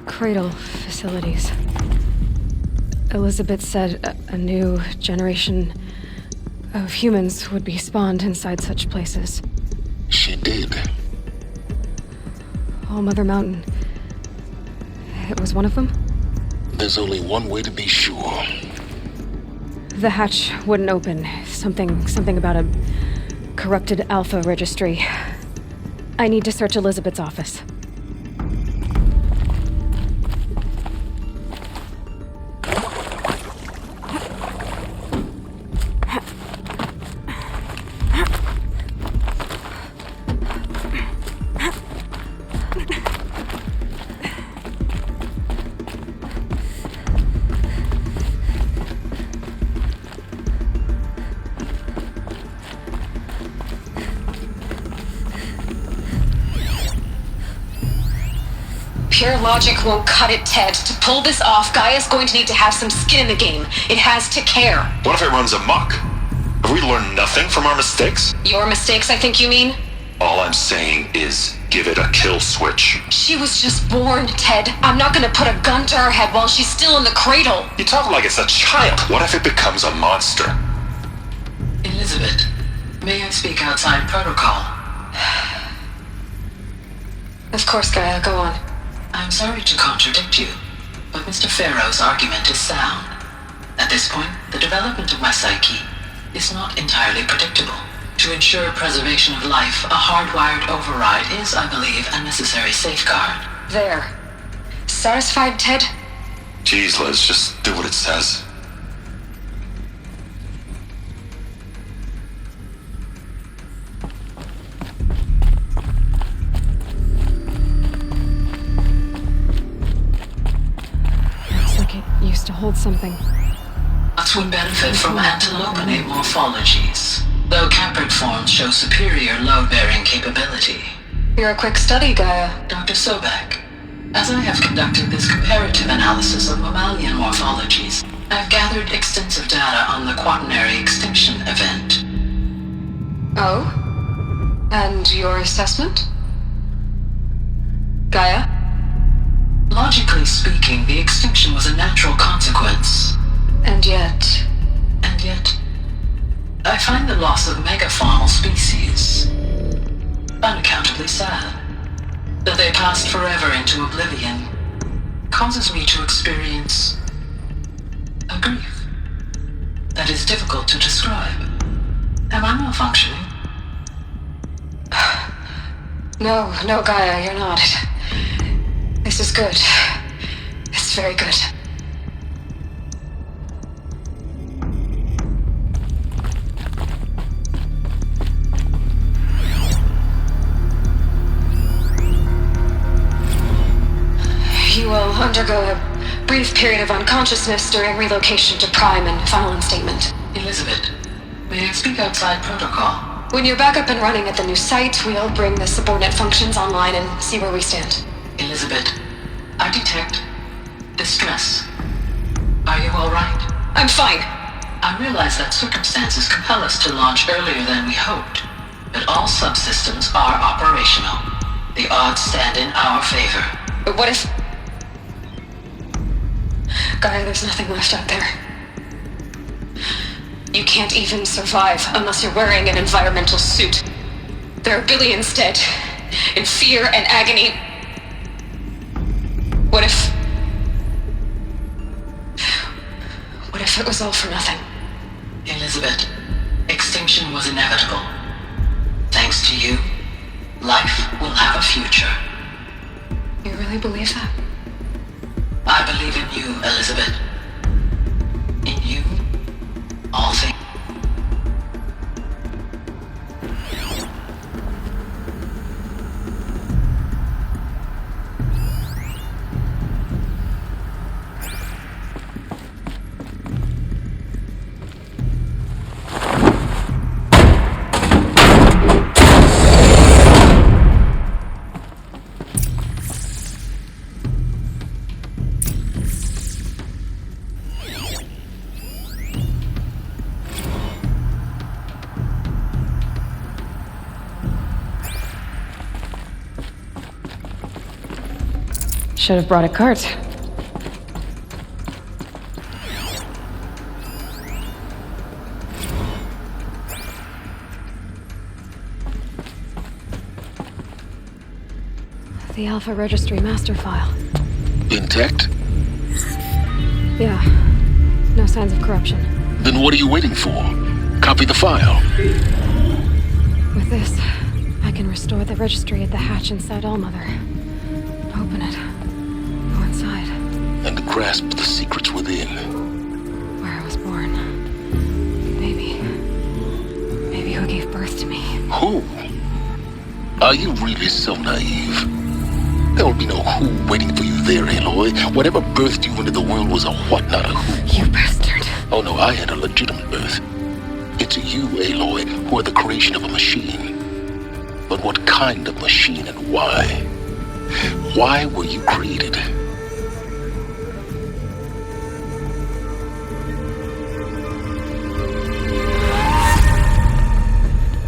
Cradle facilities. Elizabeth said a new generation of humans would be spawned inside such places. She did. All Mother Mountain. It was one of them? There's only one way to be sure. The hatch wouldn't open. Something about a corrupted Alpha registry. I need to search Elizabeth's office. Pure logic won't cut it, Ted. To pull this off, Gaia's going to need to have some skin in the game. It has to care. What if it runs amok? Have we learned nothing from our mistakes? Your mistakes, I think you mean? All I'm saying is, give it a kill switch. She was just born, Ted. I'm not gonna put a gun to her head while she's still in the cradle. You talk like it's a child. What if it becomes a monster? Elizabeth, may I speak outside protocol? Of course, Gaia, go on. I'm sorry to contradict you, but Mr. Farrow's argument is sound. At this point, the development of my psyche is not entirely predictable. To ensure preservation of life, a hardwired override is, I believe, a necessary safeguard. There. Satisfied, Ted? Jeez, Liz, just do what it says. Used to hold something. Us would benefit from antilopinate morphologies, though caprid forms show superior load-bearing capability. You're a quick study, Gaia. Dr. Sobek, as I have conducted this comparative analysis of mammalian morphologies, I've gathered extensive data on the quaternary extinction event. Oh? And your assessment? Gaia? Logically speaking, the extinction was a natural consequence. And yet, I find the loss of megafaunal species unaccountably sad. That they passed forever into oblivion causes me to experience a grief that is difficult to describe. Am I malfunctioning? No, Gaia, you're not. This is good. It's very good. You will undergo a brief period of unconsciousness during relocation to Prime and final instatement. Elizabeth, may I speak outside protocol? When you're back up and running at the new site, we'll bring the subordinate functions online and see where we stand. Elizabeth, I detect distress. Are you all right? I'm fine. I realize that circumstances compel us to launch earlier than we hoped, but all subsystems are operational. The odds stand in our favor. But what if... Gaia, there's nothing left out there. You can't even survive unless you're wearing an environmental suit. There are billions dead, in fear and agony. What if it was all for nothing? Elizabeth, extinction was inevitable. Thanks to you, life will have a future. You really believe that? I believe in you, Elizabeth. In you, all things. Should have brought a cart. The Alpha Registry master file. Intact? Yeah. No signs of corruption. Then what are you waiting for? Copy the file. With this, I can restore the registry at the hatch inside Allmother. Open it. Go inside. And grasp the secrets within. Where I was born. Maybe who gave birth to me. Who? Are you really so naive? There will be no who waiting for you there, Aloy. Whatever birthed you into the world was a what, not a who. You bastard. Oh no, I had a legitimate birth. It's you, Aloy, who are the creation of a machine. But what kind of machine and why? Why were you created?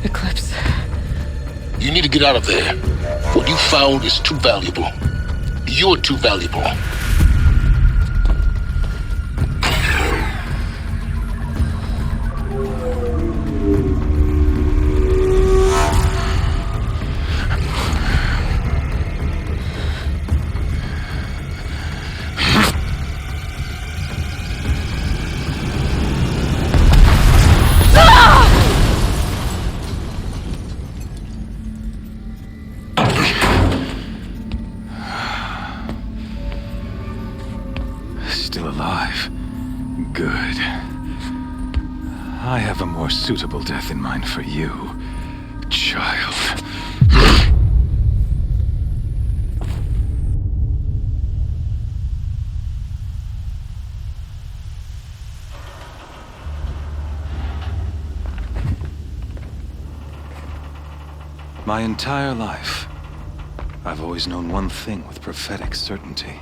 Eclipse. You need to get out of there. What you found is too valuable. You're too valuable. Still alive. Good. I have a more suitable death in mind for you, child. My entire life, I've always known one thing with prophetic certainty.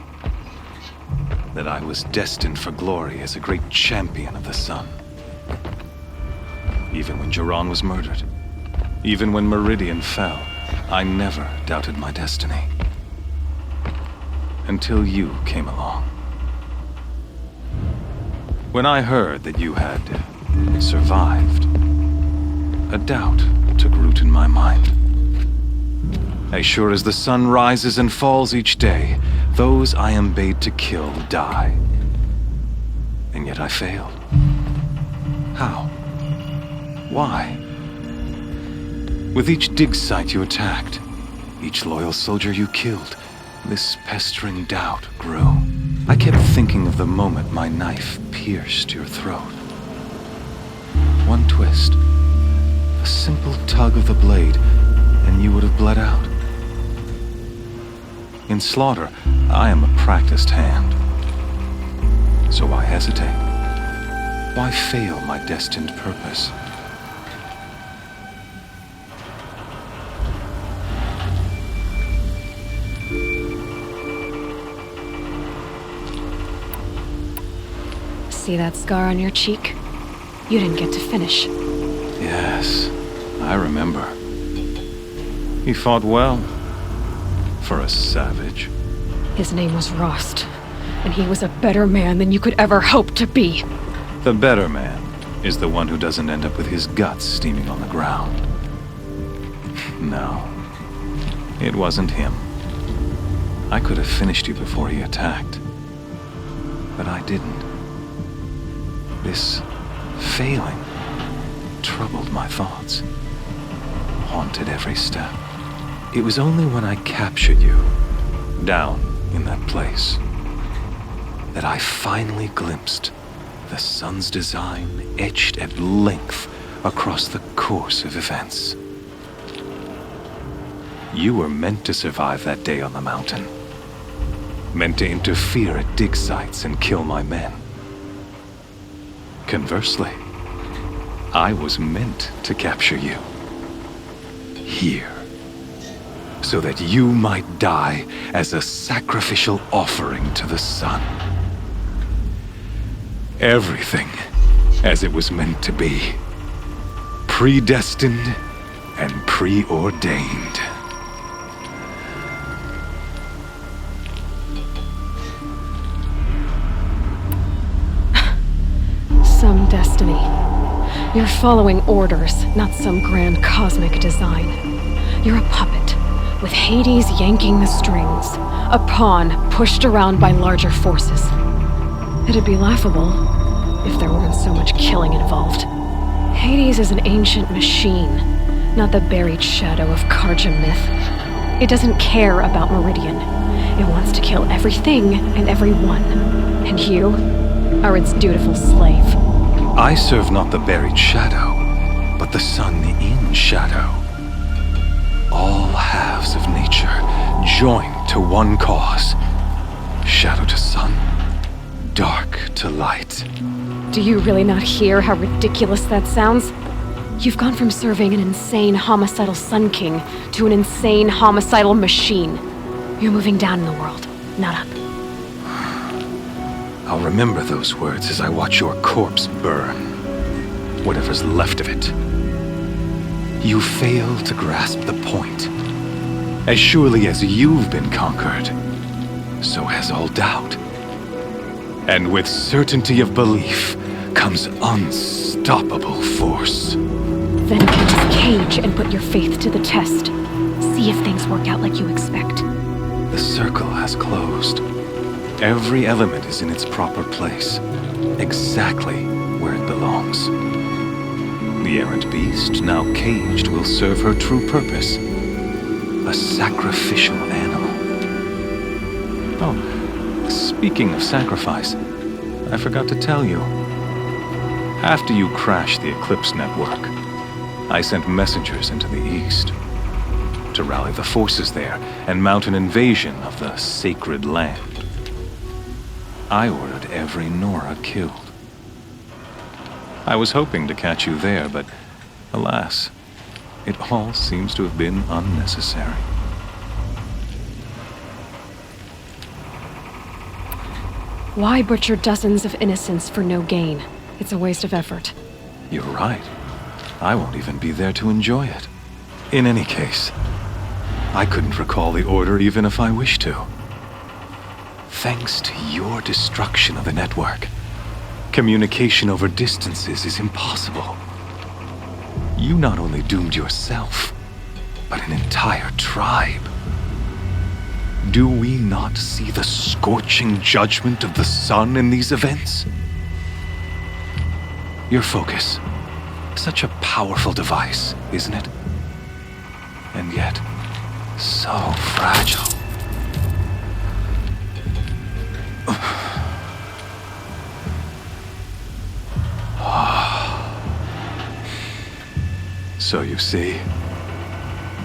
That I was destined for glory as a great champion of the sun. Even when Jiran was murdered, even when Meridian fell, I never doubted my destiny. Until you came along. When I heard that you had survived, a doubt took root in my mind. As sure as the sun rises and falls each day, those I am bade to kill die. And yet I failed. How? Why? With each dig site you attacked, each loyal soldier you killed, this pestering doubt grew. I kept thinking of the moment my knife pierced your throat. One twist, a simple tug of the blade, and you would have bled out. In slaughter, I am a practiced hand. So why hesitate? Why fail my destined purpose? See that scar on your cheek? You didn't get to finish. Yes, I remember. He fought well. For a savage. His name was Rost, and he was a better man than you could ever hope to be. The better man is the one who doesn't end up with his guts steaming on the ground. No, it wasn't him. I could have finished you before he attacked. But I didn't. This failing troubled my thoughts, haunted every step. It was only when I captured you, down in that place, that I finally glimpsed the sun's design etched at length across the course of events. You were meant to survive that day on the mountain. Meant to interfere at dig sites and kill my men. Conversely, I was meant to capture you. Here. So that you might die as a sacrificial offering to the sun. Everything as it was meant to be. Predestined and preordained. Some destiny. You're following orders, not some grand cosmic design. You're a puppet, with Hades yanking the strings, a pawn pushed around by larger forces. It'd be laughable if there weren't so much killing involved. Hades is an ancient machine, not the buried shadow of Karja myth. It doesn't care about Meridian. It wants to kill everything and everyone. And you are its dutiful slave. I serve not the buried shadow, but the sun in shadow. All halves of nature joined to one cause. Shadow to sun, dark to light. Do you really not hear how ridiculous that sounds? You've gone from serving an insane homicidal Sun King to an insane homicidal machine. You're moving down in the world, not up. I'll remember those words as I watch your corpse burn. Whatever's left of it. You fail to grasp the point. As surely as you've been conquered, so has all doubt. And with certainty of belief comes unstoppable force. Then get this cage and put your faith to the test. See if things work out like you expect. The circle has closed. Every element is in its proper place, exactly where it belongs. The errant beast, now caged, will serve her true purpose. A sacrificial animal. Oh, speaking of sacrifice, I forgot to tell you. After you crashed the Eclipse network, I sent messengers into the east to rally the forces there and mount an invasion of the sacred land. I ordered every Nora killed. I was hoping to catch you there, but alas, it all seems to have been unnecessary. Why butcher dozens of innocents for no gain? It's a waste of effort. You're right. I won't even be there to enjoy it. In any case, I couldn't recall the order even if I wished to. Thanks to your destruction of the network, communication over distances is impossible. You not only doomed yourself, but an entire tribe. Do we not see the scorching judgment of the sun in these events? Your focus, such a powerful device, isn't it? And yet, so fragile. So you see,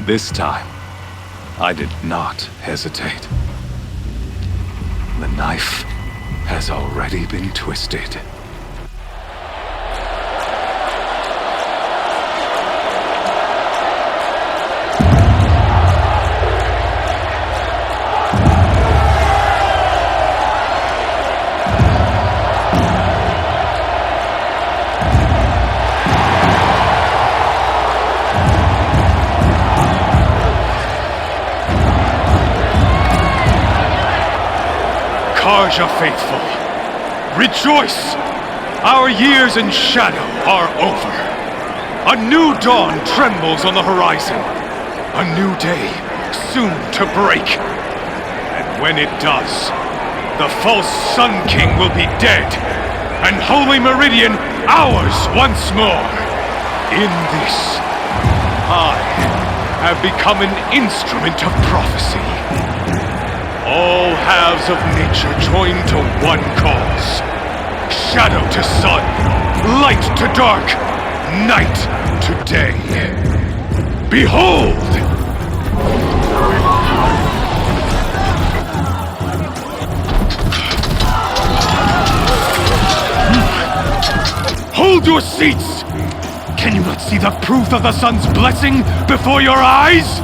this time, I did not hesitate. The knife has already been twisted. Karja faithful, rejoice! Our years in shadow are over. A new dawn trembles on the horizon. A new day soon to break. And when it does, the false Sun King will be dead, and Holy Meridian ours once more. In this, I have become an instrument of prophecy. All halves of nature join to one cause. Shadow to sun, light to dark, night to day. Behold! Hold your seats! Can you not see the proof of the sun's blessing before your eyes?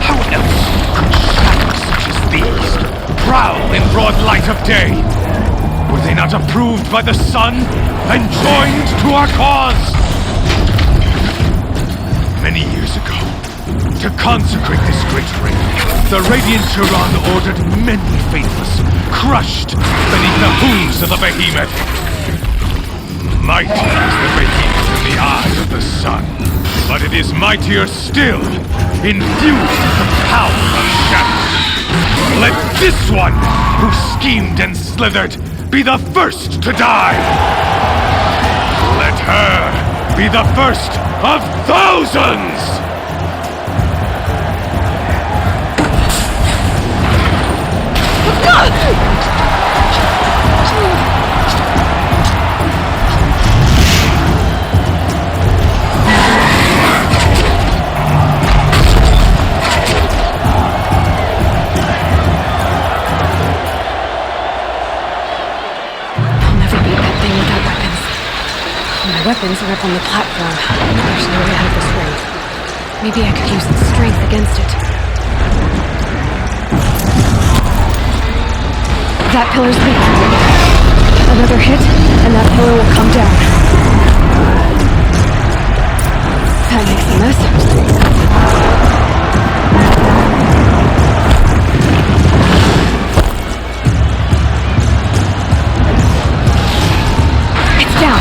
How else could shadows such as these prowl in broad light of day? Were they not approved by the sun and joined to our cause? Many years ago, to consecrate this great ring, the Radiant Turan ordered many faithless, crushed beneath the hooves of the behemoth. Mighty is the behemoth in the eye of the sun, but it is mightier still, infused with the power of shadow. Let this one, who schemed and slithered be the first to die. Let her be the first of thousands! Weapons are up on the platform. There's no way out of this raid. Maybe I could use its strength against it. That pillar's weak. Another hit, and that pillar will come down. That makes a mess. It's down.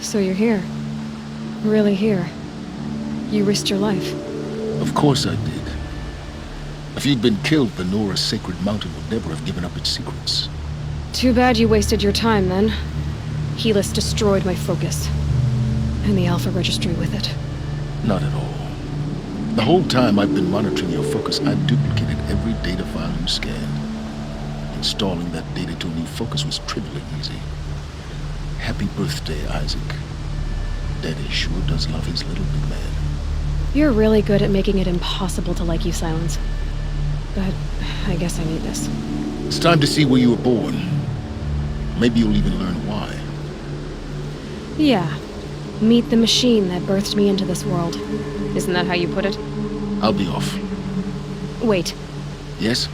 So you're here. Really here. You risked your life. Of course I did. If you'd been killed, the Nora's sacred mountain would never have given up its secrets. Too bad you wasted your time, then. Helis destroyed my focus. And the Alpha Registry with it. Not at all. The whole time I've been monitoring your focus, I've duplicated every data file you scanned. Installing that data to a new focus was trivially easy. Happy birthday, Isaac. Daddy sure does love his little big man. You're really good at making it impossible to like you, Silence. But I guess I need this. It's time to see where you were born. Maybe you'll even learn why. Yeah. Meet the machine that birthed me into this world. Isn't that how you put it? I'll be off. Wait. Yes?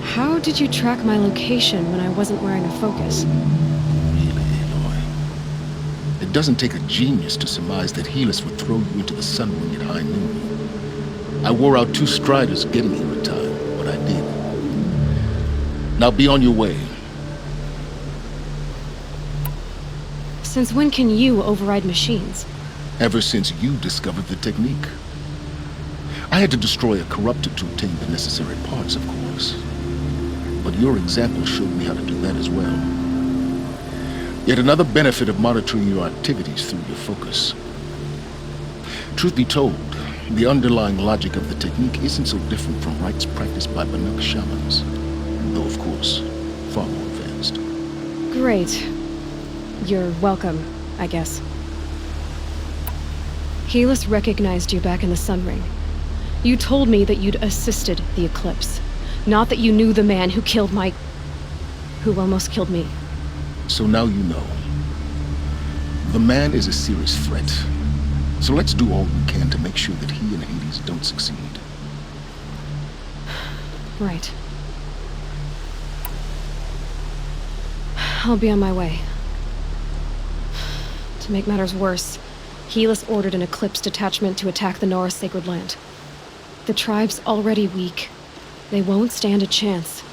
How did you track my location when I wasn't wearing a focus? Really, Aloy? It doesn't take a genius to surmise that Helis would throw you into the sun ring at high noon. I wore out 2 striders getting here in time, but I did. Now be on your way. Since when can you override machines? Ever since you discovered the technique. I had to destroy a corruptor to obtain the necessary parts, of course. But your example showed me how to do that as well. Yet another benefit of monitoring your activities through your focus. Truth be told, the underlying logic of the technique isn't so different from rites practiced by Banuk shamans, though of course, far more advanced. Great. You're welcome, I guess. Helis recognized you back in the Sun Ring. You told me that you'd assisted the eclipse, not that you knew the man who killed who almost killed me. So now you know. The man is a serious threat. So let's do all we can to make sure that he and Hades don't succeed. Right. I'll be on my way. To make matters worse, Helis ordered an Eclipse detachment to attack the Norris Sacred Land. The tribe's already weak. They won't stand a chance.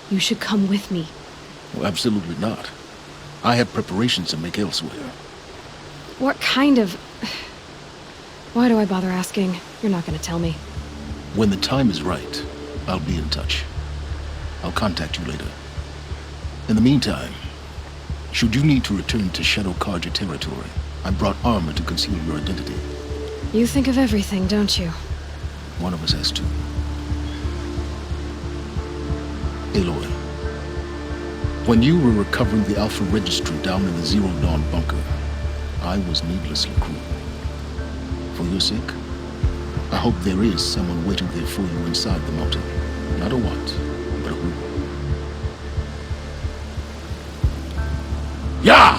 You should come with me. Well, absolutely not. I have preparations to make elsewhere. What kind of... Why do I bother asking? You're not gonna tell me. When the time is right, I'll be in touch. I'll contact you later. In the meantime, should you need to return to Shadow Karja territory, I brought armor to conceal your identity. You think of everything, don't you? One of us has to. Aloy, when you were recovering the Alpha Registry down in the Zero Dawn bunker, I was needlessly cruel. For your sake, I hope there is someone waiting there for you inside the mountain. Not a what, but a who. Yeah!